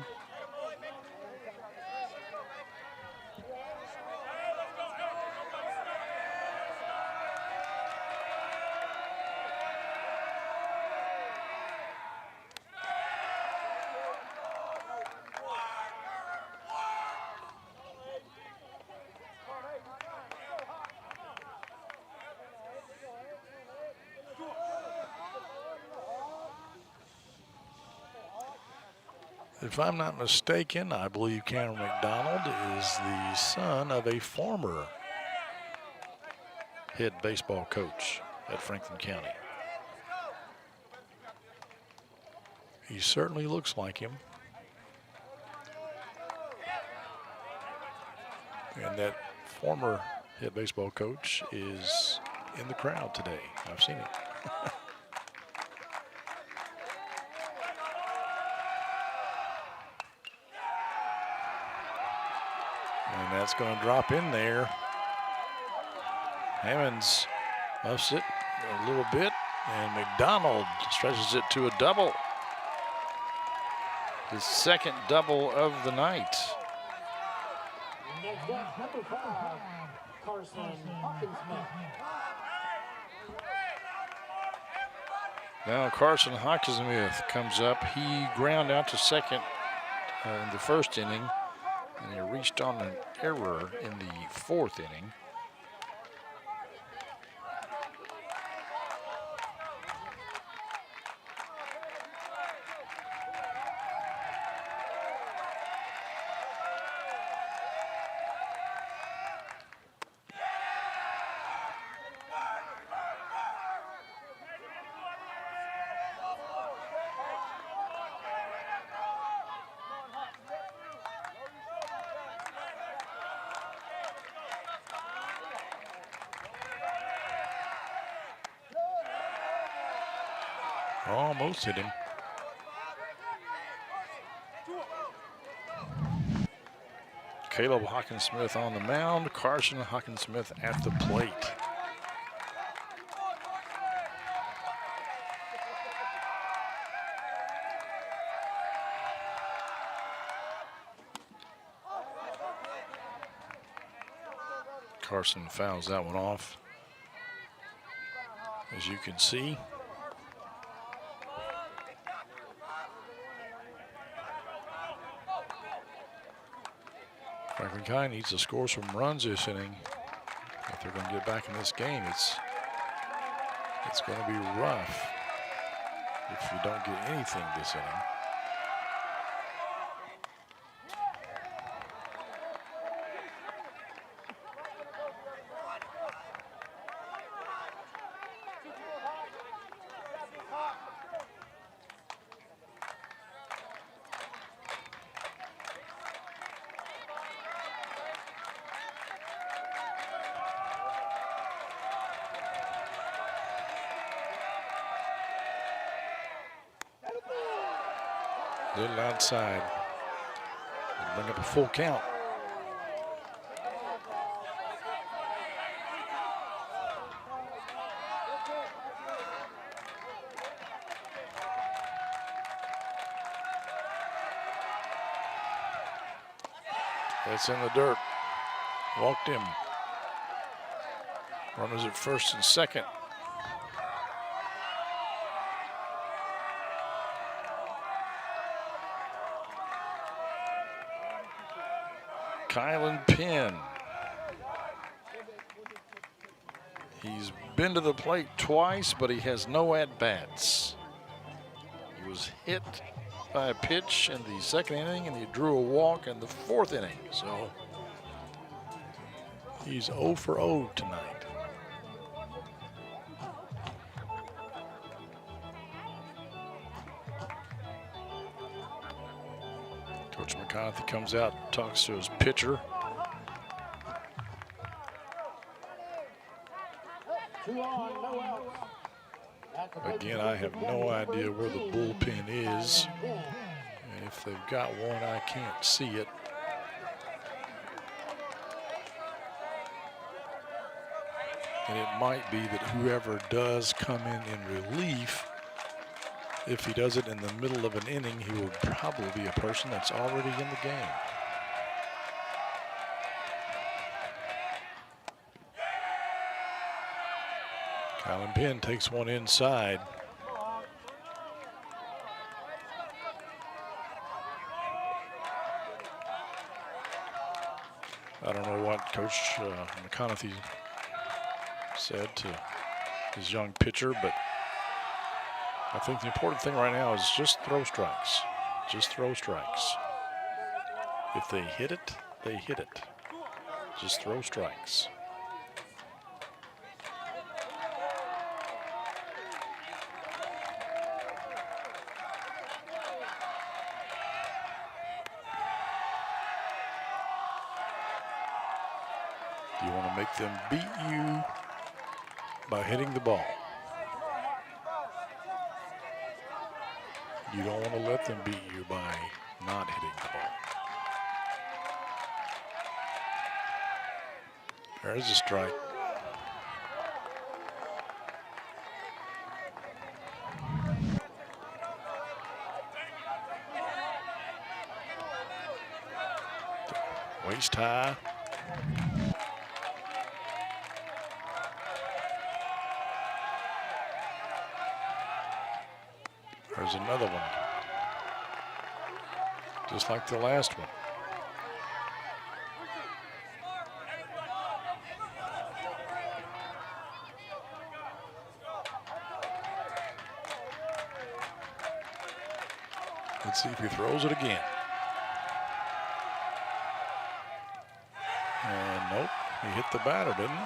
If I'm not mistaken, I believe Cameron McDonald is the son of a former head baseball coach at Franklin County. He certainly looks like him. And that former head baseball coach is in the crowd today. I've seen it. And that's going to drop in there. Hammonds muffs it a little bit, and McDonald stretches it to a double. His second double of the night. Next up, number 5, Carson Hawkinsmith. Now Carson Hawkinsmith comes up. He ground out to second in the first inning, and he reached on an error in the fourth inning. Almost hit him. Caleb Hawkinsmith on the mound. Carson Hawkinsmith at the plate. Carson fouls that one off, as you can see. Franklin County needs to score some runs this inning. If they're going to get back in this game, it's going to be rough if you don't get anything this inning. Little outside. Bring up a full count. It's in the dirt. Walked him. Runners at first and second. Kylan Penn. He's been to the plate twice, but he has no at-bats. He was hit by a pitch in the second inning, and he drew a walk in the fourth inning. So he's 0 for 0 tonight. Coach McCarthy comes out, talks to his pitcher. Again, I have no idea where the bullpen is. And if they've got one, I can't see it. And it might be that whoever does come in relief, if he does it in the middle of an inning, he will probably be a person that's already in the game. Kylan Penn takes one inside. I don't know what Coach McConaughey said to his young pitcher, but I think the important thing right now is just throw strikes. Just throw strikes. If they hit it, they hit it. Just throw strikes. You want to make them beat you by hitting the ball. You don't want to let them beat you by not hitting the ball. There's a strike. Waist high. There's another one. Just like the last one. Let's see if he throws it again. And nope, he hit the batter, didn't he?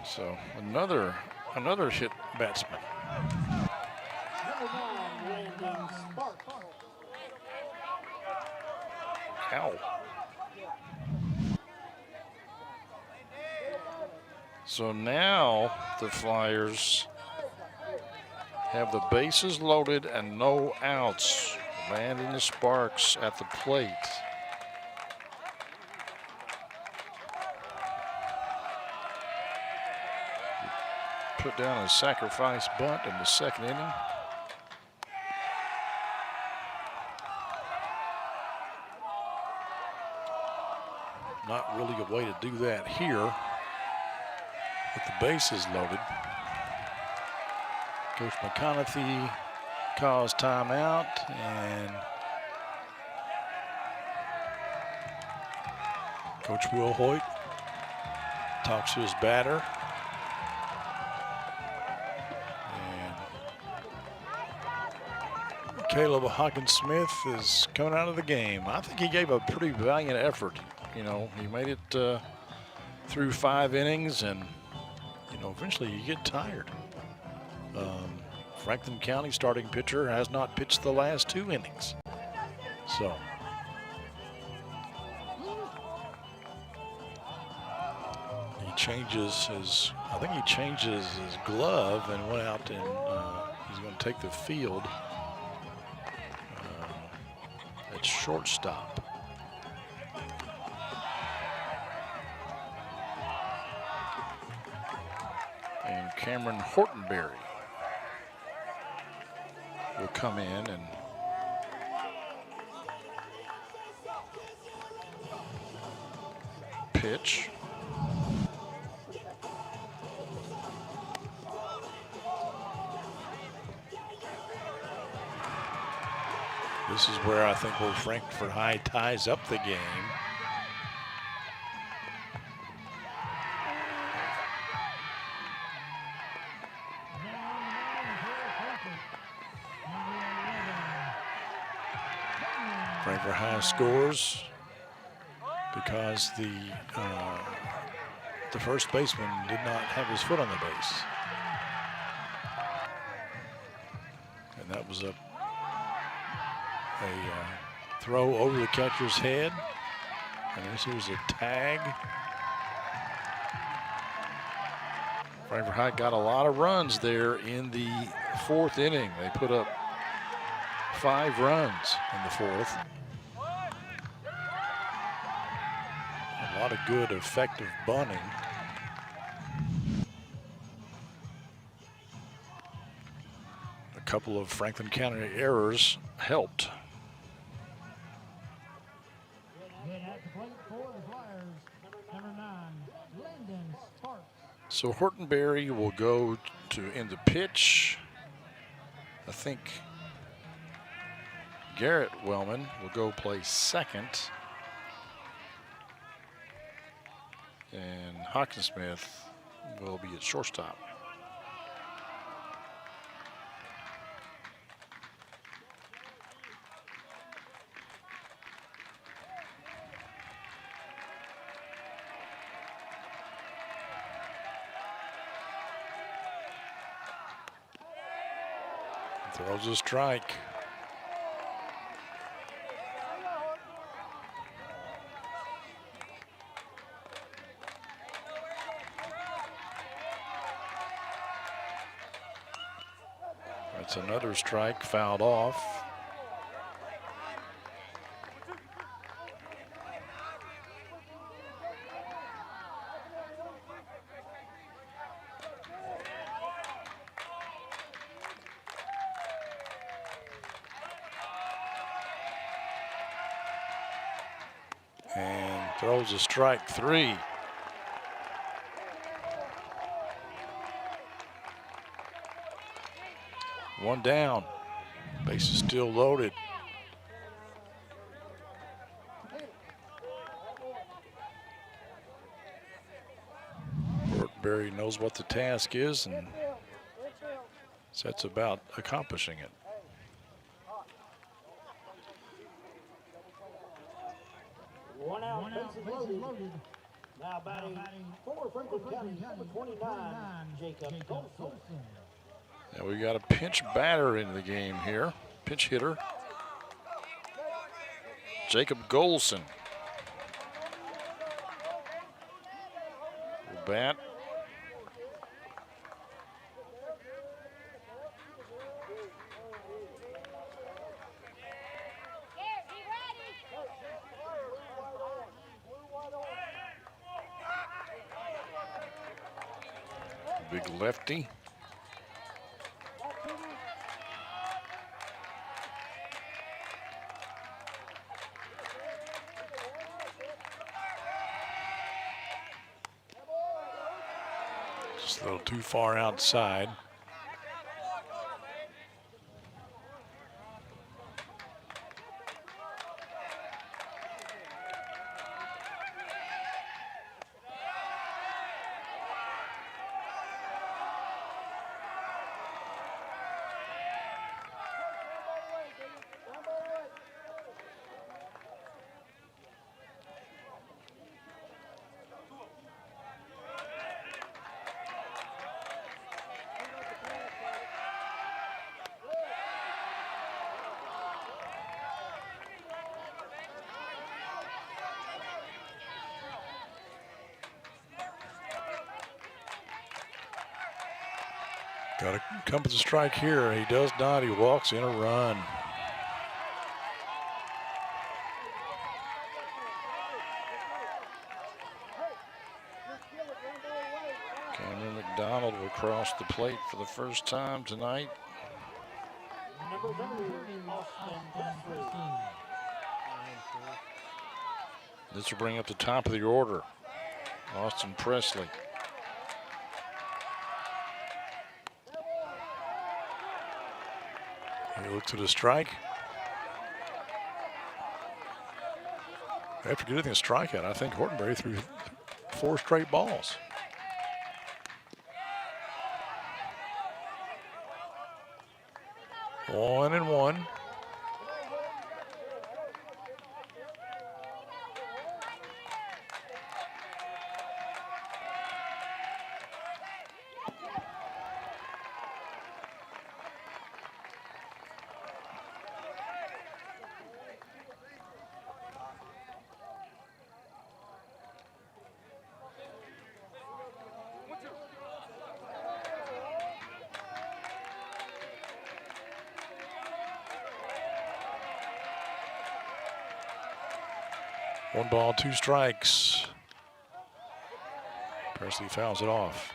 So another hit batsman. Ow. So now the Flyers have the bases loaded and no outs. Landon Sparks at the plate. Put down a sacrifice bunt in the second inning. Not really a way to do that here with the bases loaded. Coach McConaughey calls timeout, and Coach Will Hoyt talks to his batter. And Caleb Hawkins-Smith is coming out of the game. I think he gave a pretty valiant effort. You know, he made it through 5 innings, and, you know, eventually you get tired. Franklin County starting pitcher has not pitched the last 2 innings. So he changes his, I think he changes his glove and went out and he's going to take the field at shortstop. And Cameron Hortonberry will come in and pitch. This is where I think where Frankfort High ties up the game. Frankfort High scores because the first baseman did not have his foot on the base, and that was a throw over the catcher's head, and this was a tag. Frankfort High got a lot of runs there in the 4th inning. They put up 5 runs in the 4th. A lot of good, effective bunting. A couple of Franklin County errors helped. So Hortonberry will go to end the pitch. I think Garrett Wellman will go play second. And Hawkins-Smith will be at shortstop. Throws a strike. That's another strike, fouled off. And throws a strike 3. One down. Base is still loaded. Hortonberry knows what the task is and sets about accomplishing it. One out, bases loaded. Now batting for Franklin County, number 29, Jacob Golson. Now we got a pinch batter into the game here. Pinch hitter. Jacob Golson will bat. Big lefty. Just a little too far outside. Got to come with a strike here. He does not. He walks in a run. Cameron McDonald will cross the plate for the first time tonight. This will bring up the top of the order. Austin Presley. He looks at a strike. After getting a strikeout, I think Hortonberry threw 4 straight balls. One and one. One ball, 2 strikes. Presley fouls it off.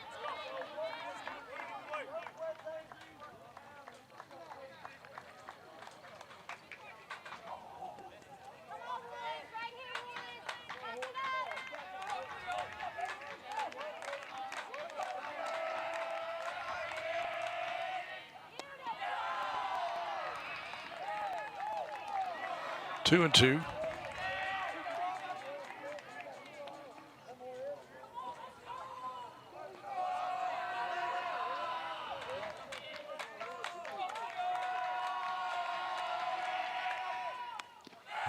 Two and two.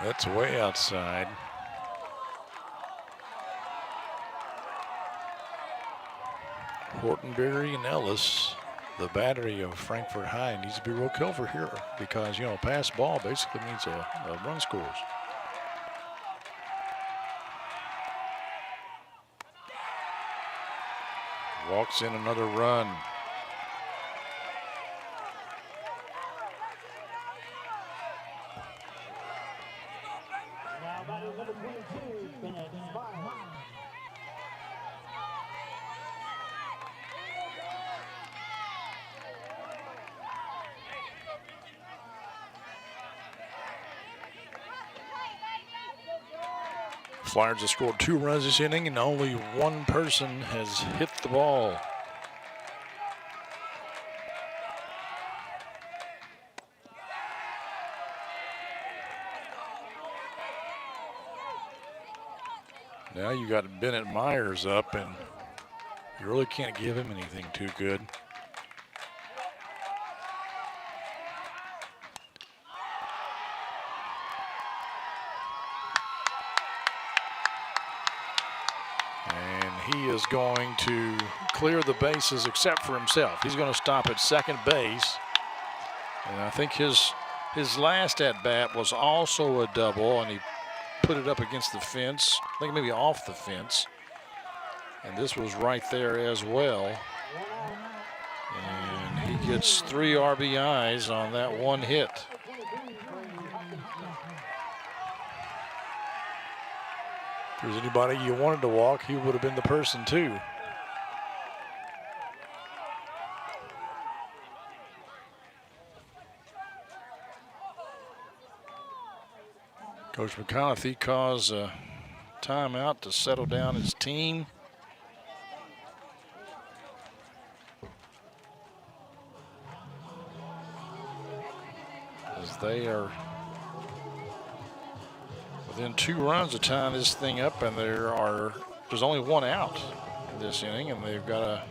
That's way outside. Hortonberry and Ellis, the battery of Frankfort High, needs to be real careful here because, you know, pass ball basically means a run scores. Walks in another run. Flyers have scored 2 runs this inning, and only one person has hit the ball. Now you got Bennett Myers up, and you really can't give him anything too good. He is going to clear the bases except for himself. He's going to stop at second base. And I think his last at-bat was also a double, and he put it up against the fence. I think maybe off the fence. And this was right there as well. And he gets 3 RBIs on that one hit. If there's anybody you wanted to walk, he would have been the person too. Coach McConaughey calls a timeout to settle down his team. As they are within 2 runs of tying this thing up, and there's only 1 out in this inning, and they've got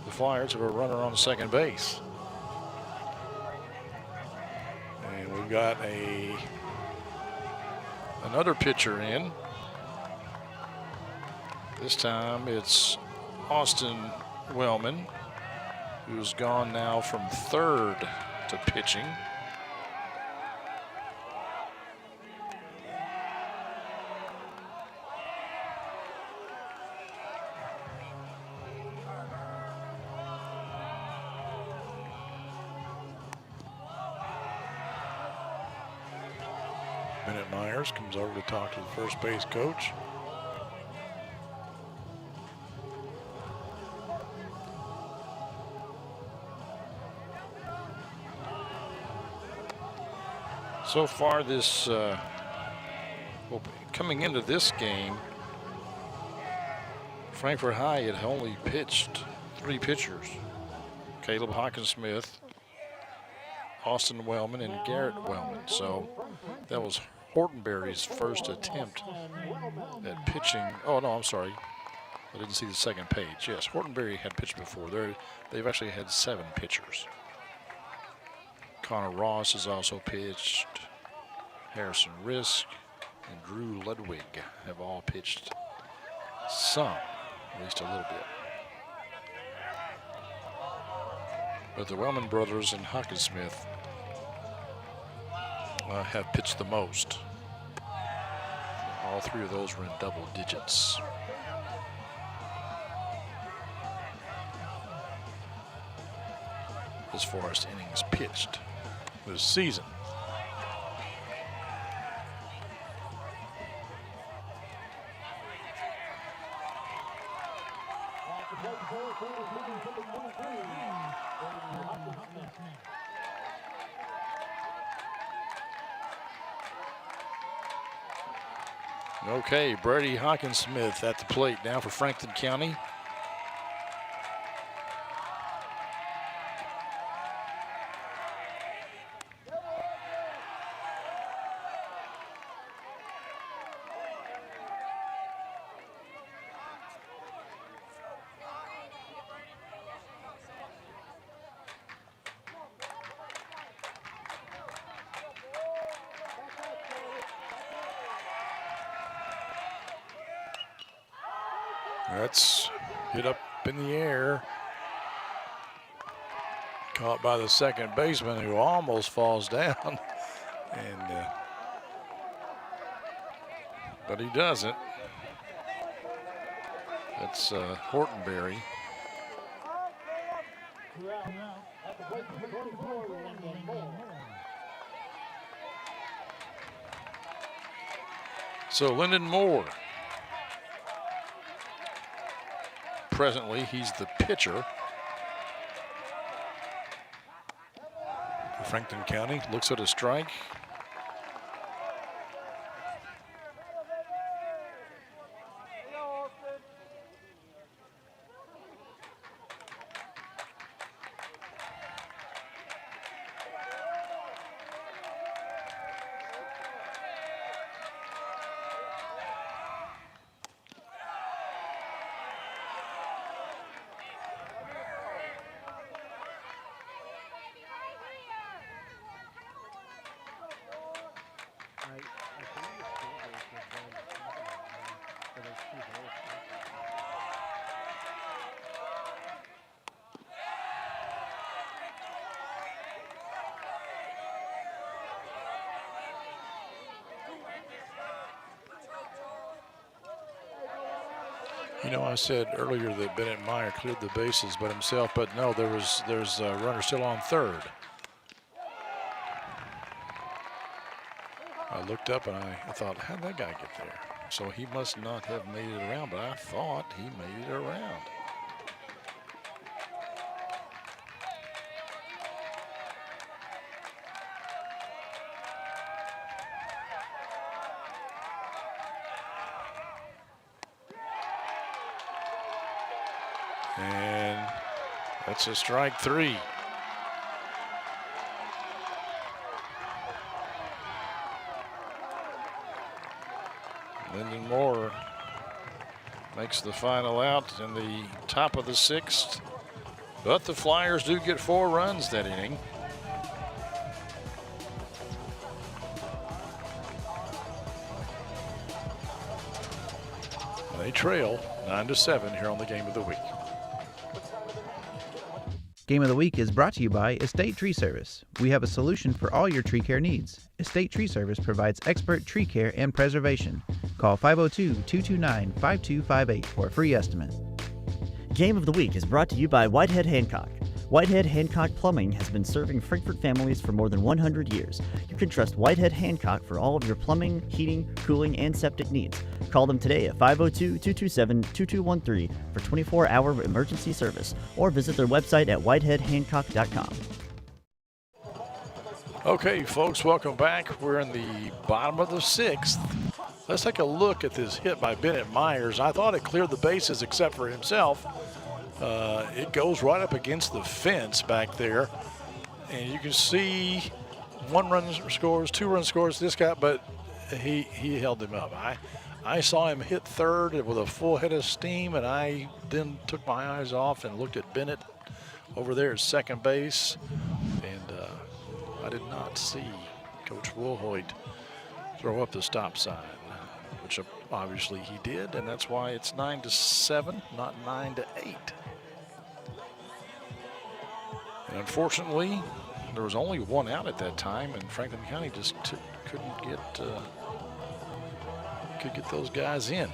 the Flyers have a runner on second base. And we've got another pitcher in. This time it's Austin Wellman, who's gone now from third to pitching. Bennett Myers comes over to talk to the first base coach. So far this, coming into this game, Frankfort High had only pitched 3 pitchers. Caleb Hawkinsmith, Austin Wellman, and Garrett Wellman. So that was Hortonberry's first attempt at pitching. Oh, no, I'm sorry. I didn't see the second page. Yes, Hortonberry had pitched before. They've actually had 7 pitchers. Connor Ross has also pitched. Harrison Risk and Drew Ludwig have all pitched some, at least a little bit. But the Wellman brothers and Hawkinsmith have pitched the most. All 3 of those were in double digits. As far as innings pitched this season. Okay, Brady Hawkinsmith at the plate now for Franklin County. That's hit up in the air. Caught by the second baseman, who almost falls down. And but he doesn't. That's Hortonberry. So Lyndon Moore. Presently, he's the pitcher for Franklin County. Looks at a strike. You know, I said earlier that Bennett Meyer cleared the bases by himself, but no, there's a runner still on third. I looked up and I thought, how'd that guy get there? So he must not have made it around, but I thought he made it around. And that's a strike 3. Lyndon Moore makes the final out in the top of the 6th. But the Flyers do get 4 runs that inning. They trail 9-7 here on the Game of the Week. Game of the Week is brought to you by Estate Tree Service. We have a solution for all your tree care needs. Estate Tree Service provides expert tree care and preservation. Call 502-229-5258 for a free estimate. Game of the Week is brought to you by Whitehead Hancock. Whitehead Hancock Plumbing has been serving Frankfort families for more than 100 years. You can trust Whitehead Hancock for all of your plumbing, heating, cooling, and septic needs. Call them today at 502-227-2213 for 24-hour emergency service, or visit their website at whiteheadhancock.com. Okay, folks, welcome back. We're in the bottom of the 6th. Let's take a look at this hit by Bennett Myers. I thought it cleared the bases except for himself. It goes right up against the fence back there. And you can see 1 run scores, 2 run scores, this guy, but he held him up. I saw him hit third with a full head of steam, and I then took my eyes off and looked at Bennett over there at second base. And I did not see Coach Woolhoit throw up the stop sign, which obviously he did, and that's why it's 9-7, not 9-8. And unfortunately, there was only 1 out at that time, and Franklin County just couldn't get those guys in.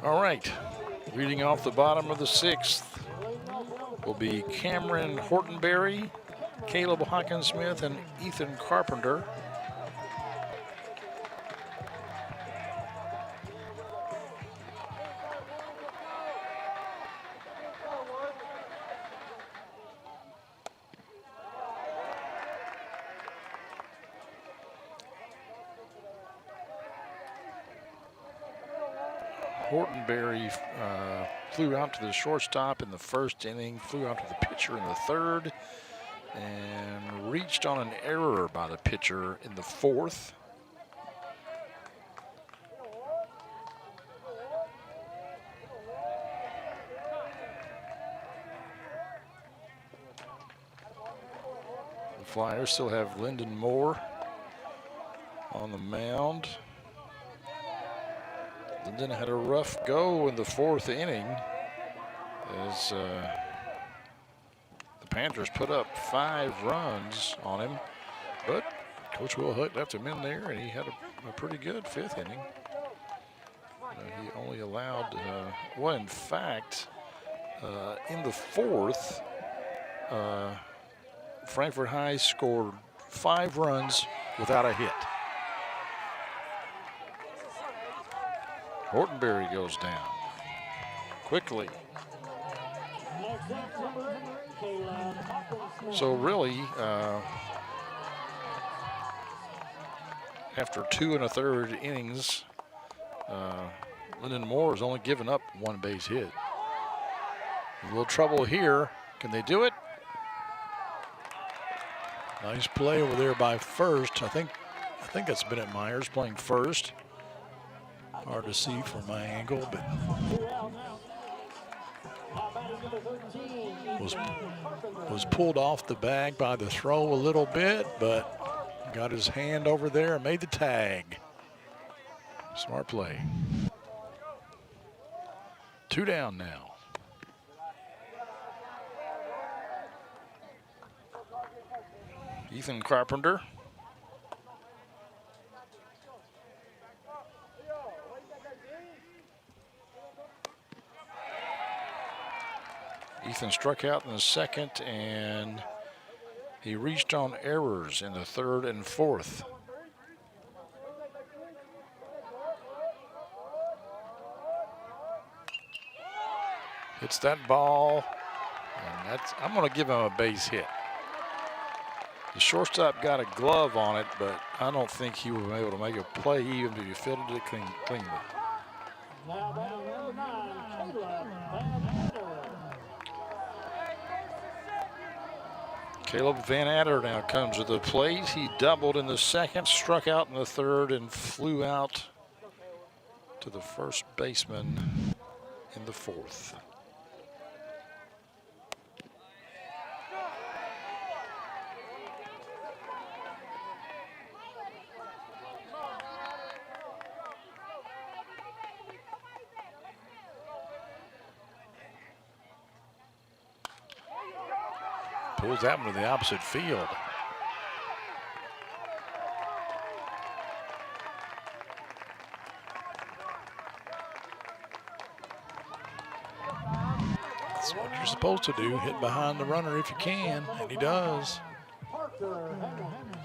All right, leading off the bottom of the 6th will be Cameron Hortonberry, Caleb Hawkinsmith, and Ethan Carpenter. Hortonberry flew out to the shortstop in the 1st inning, flew out to the pitcher in the 3rd, and reached on an error by the pitcher in the 4th. The Flyers still have Lyndon Moore on the mound. Lyndon had a rough go in the 4th inning as the Panthers put up 5 runs on him, but Coach Woolhoit left him in there, and he had a pretty good 5th inning. He only allowed, well, in fact, in the 4th, Frankfort High scored 5 runs without a hit. Hortonberry goes down quickly. So really, after 2 1/3 innings, Lyndon Moore has only given up 1 base hit. A little trouble here. Can they do it? Nice play over there by first. I think that's Bennett Myers playing first. Hard to see from my angle, but was pulled off the bag by the throw a little bit, but got his hand over there and made the tag. Smart play. 2 down now. Ethan Carpenter. Ethan struck out in the 2nd, and he reached on errors in the 3rd and 4th. Hits that ball, and I'm going to give him a base hit. The shortstop got a glove on it, but I don't think he would be able to make a play even if he fielded it cleanly. Now batting number 9, Caleb Van Adder. Caleb Van Adder now comes to the plate. He doubled in the second, struck out in the third, and flew out to the first baseman in the fourth. Pulls that one to the opposite field. That's what you're supposed to do, hit behind the runner if you can, and he does. Parker Hammond.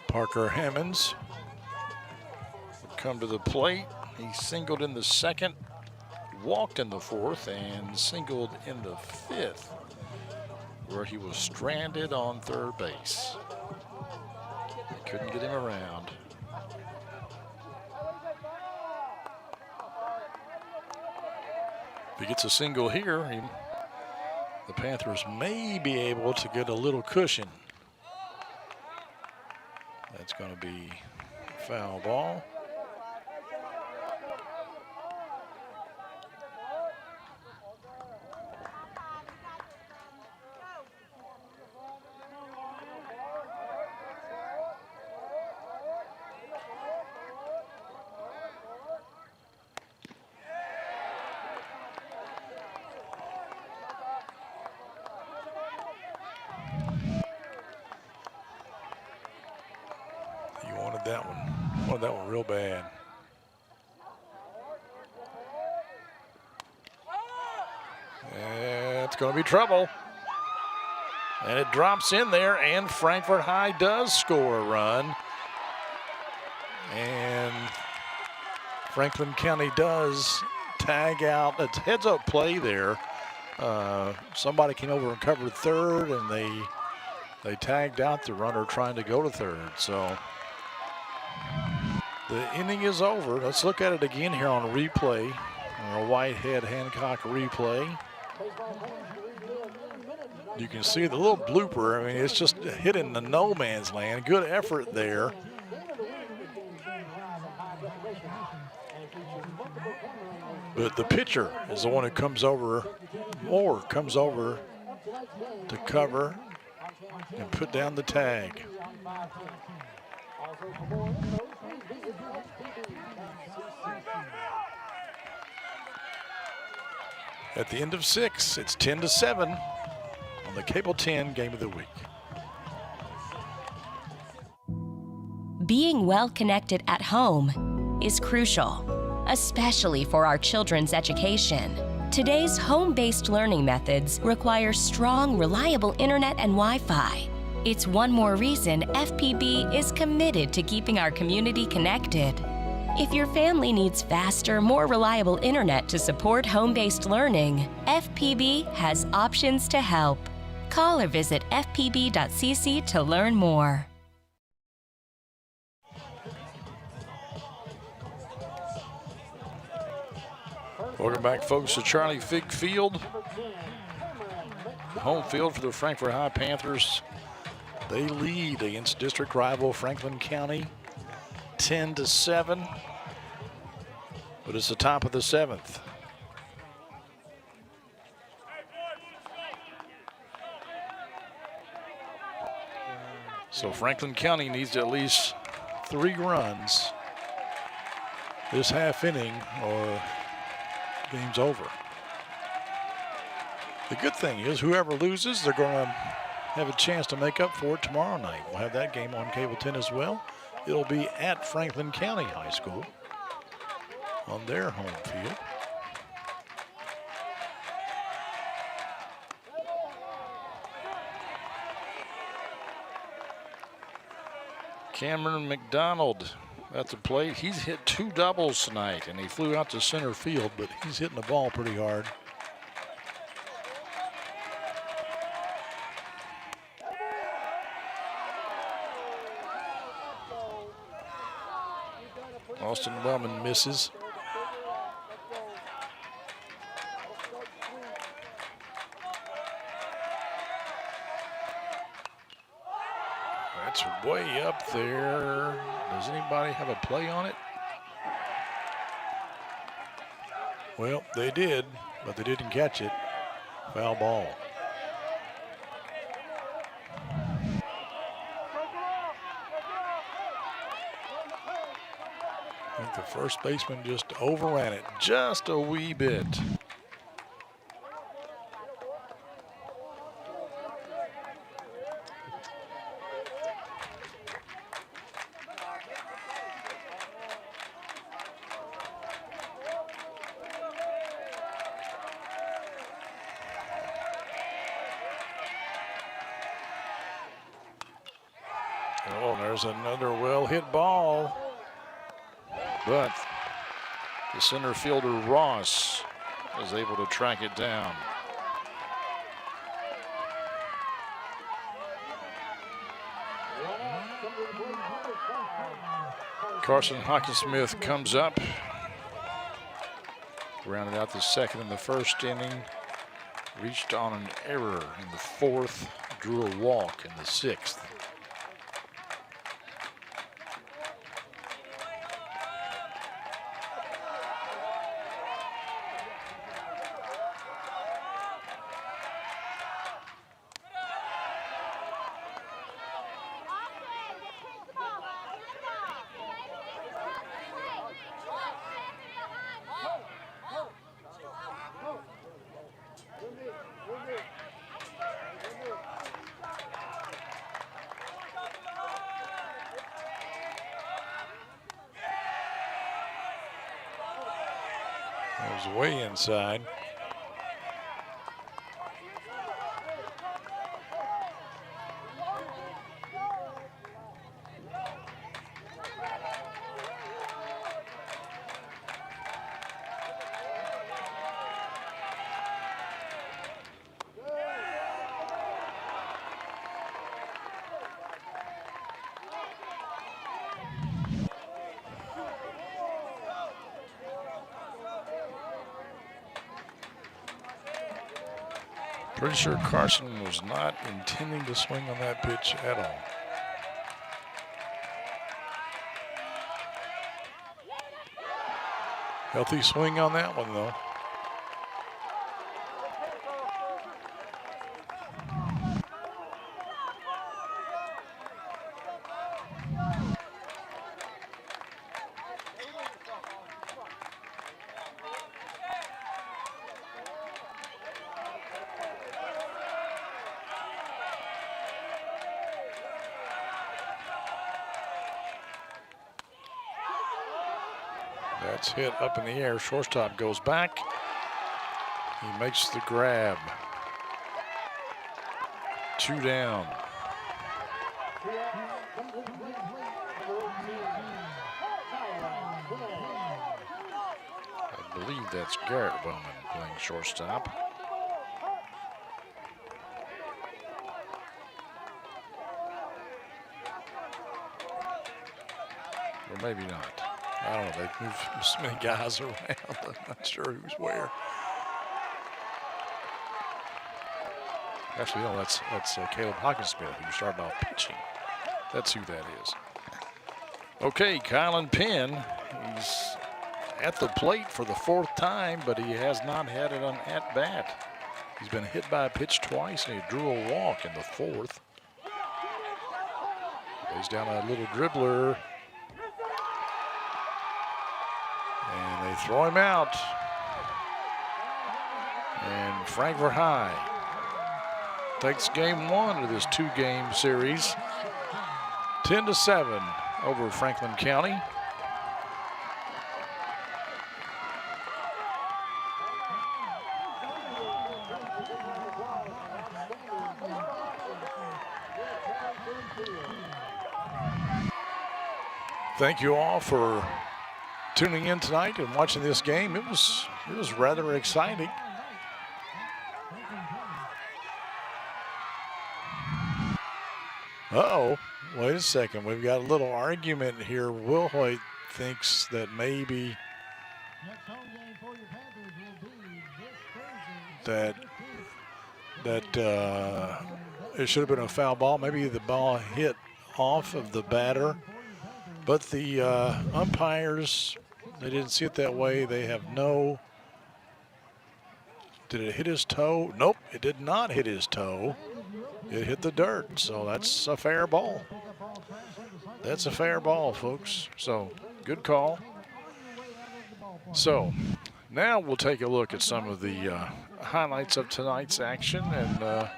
Parker Hammonds would come to the plate. He singled in the second, walked in the fourth, and singled in the fifth, where he was stranded on third base. They couldn't get him around. If he gets a single here, the Panthers may be able to get a little cushion. That's going to be foul ball. That one real bad. It's going to be trouble. And it drops in there, and Frankfort High does score a run. And Franklin County does tag out. It's heads-up play there. Somebody came over and covered third, and they tagged out the runner trying to go to third. So the inning is over. Let's look at it again here on a replay, on a Whitehead Hancock replay. You can see the little blooper. I mean, it's just hitting the no man's land. Good effort there. But the pitcher is the one who comes over, Moore comes over to cover and put down the tag. At the end of 6, it's 10-7 on the Cable 10 Game of the Week. Being well connected at home is crucial, especially for our children's education. Today's home-based learning methods require strong, reliable internet and Wi-Fi. It's one more reason FPB is committed to keeping our community connected. If your family needs faster, more reliable internet to support home-based learning, FPB has options to help. Call or visit fpb.cc to learn more. Welcome back, folks, to Charlie Fig Field. Home field for the Frankfort High Panthers. They lead against district rival Franklin County 10-7, but it's the top of the 7th. So Franklin County needs at least 3 runs this half inning or game's over. The good thing is whoever loses, they're going to have a chance to make up for it tomorrow night. We'll have that game on Cable 10 as well. It'll be at Franklin County High School. on their home field. Cameron McDonald at the plate. He's hit 2 doubles tonight, and he flew out to center field, but he's hitting the ball pretty hard. Austin Wellman misses. That's way up there. Does anybody have a play on it? Well, they did, but they didn't catch it. Foul ball. I think the first baseman just overran it just a wee bit. Oh, there's another well-hit ball. But the center fielder, Ross, is able to track it down. Carson Hawkinsmith comes up. Rounded out the second in the first inning. Reached on an error in the fourth. Drew a walk in the sixth. That was way inside. Pretty sure Carson was not intending to swing on that pitch at all. Healthy swing on that one, though. That's hit up in the air. Shortstop goes back. He makes the grab. 2 down. I believe that's Garrett Bowman playing shortstop. Or maybe not. I don't know, they've moved so many guys around. I'm not sure who's where. Actually, no, that's Caleb Hawkinsmith, who started off pitching. That's who that is. Okay, Kylan Penn, he's at the plate for the 4th time, but he has not had it on at-bat. He's been hit by a pitch twice, and he drew a walk in the 4th. He's down a little dribbler. And they throw him out. And Frankfort High takes game 1 of this 2-game series. 10-7 over Franklin County. Thank you all for tuning in tonight and watching this game. It was rather exciting. Uh-oh, wait a second. We've got a little argument here. Will Hoyt thinks that maybe that it should have been a foul ball. Maybe the ball hit off of the batter. But the umpires, they didn't see it that way. They have no... Did it hit his toe? Nope, it did not hit his toe. It hit the dirt, so that's a fair ball. That's a fair ball, folks. So, good call. So, now we'll take a look at some of the highlights of tonight's action and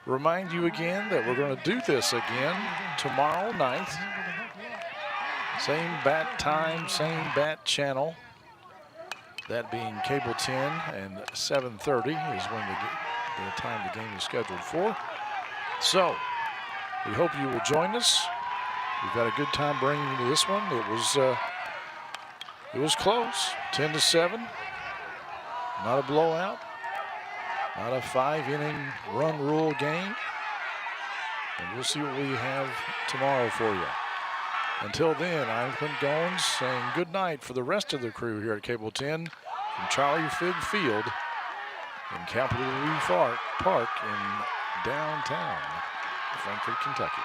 remind you again that we're going to do this again tomorrow night. Same bat time, same bat channel. That being cable 10 and 7:30 is when the time the game is scheduled for. So, we hope you will join us. We've had a good time bringing you this one. It was close, 10-7. Not a blowout. Not a 5-inning run rule game. And we'll see what we have tomorrow for you. Until then, I'm Clint Goins saying good night for the rest of the crew here at Cable 10 from Charlie Fig Field in Capital View Park in downtown Frankfort, Kentucky.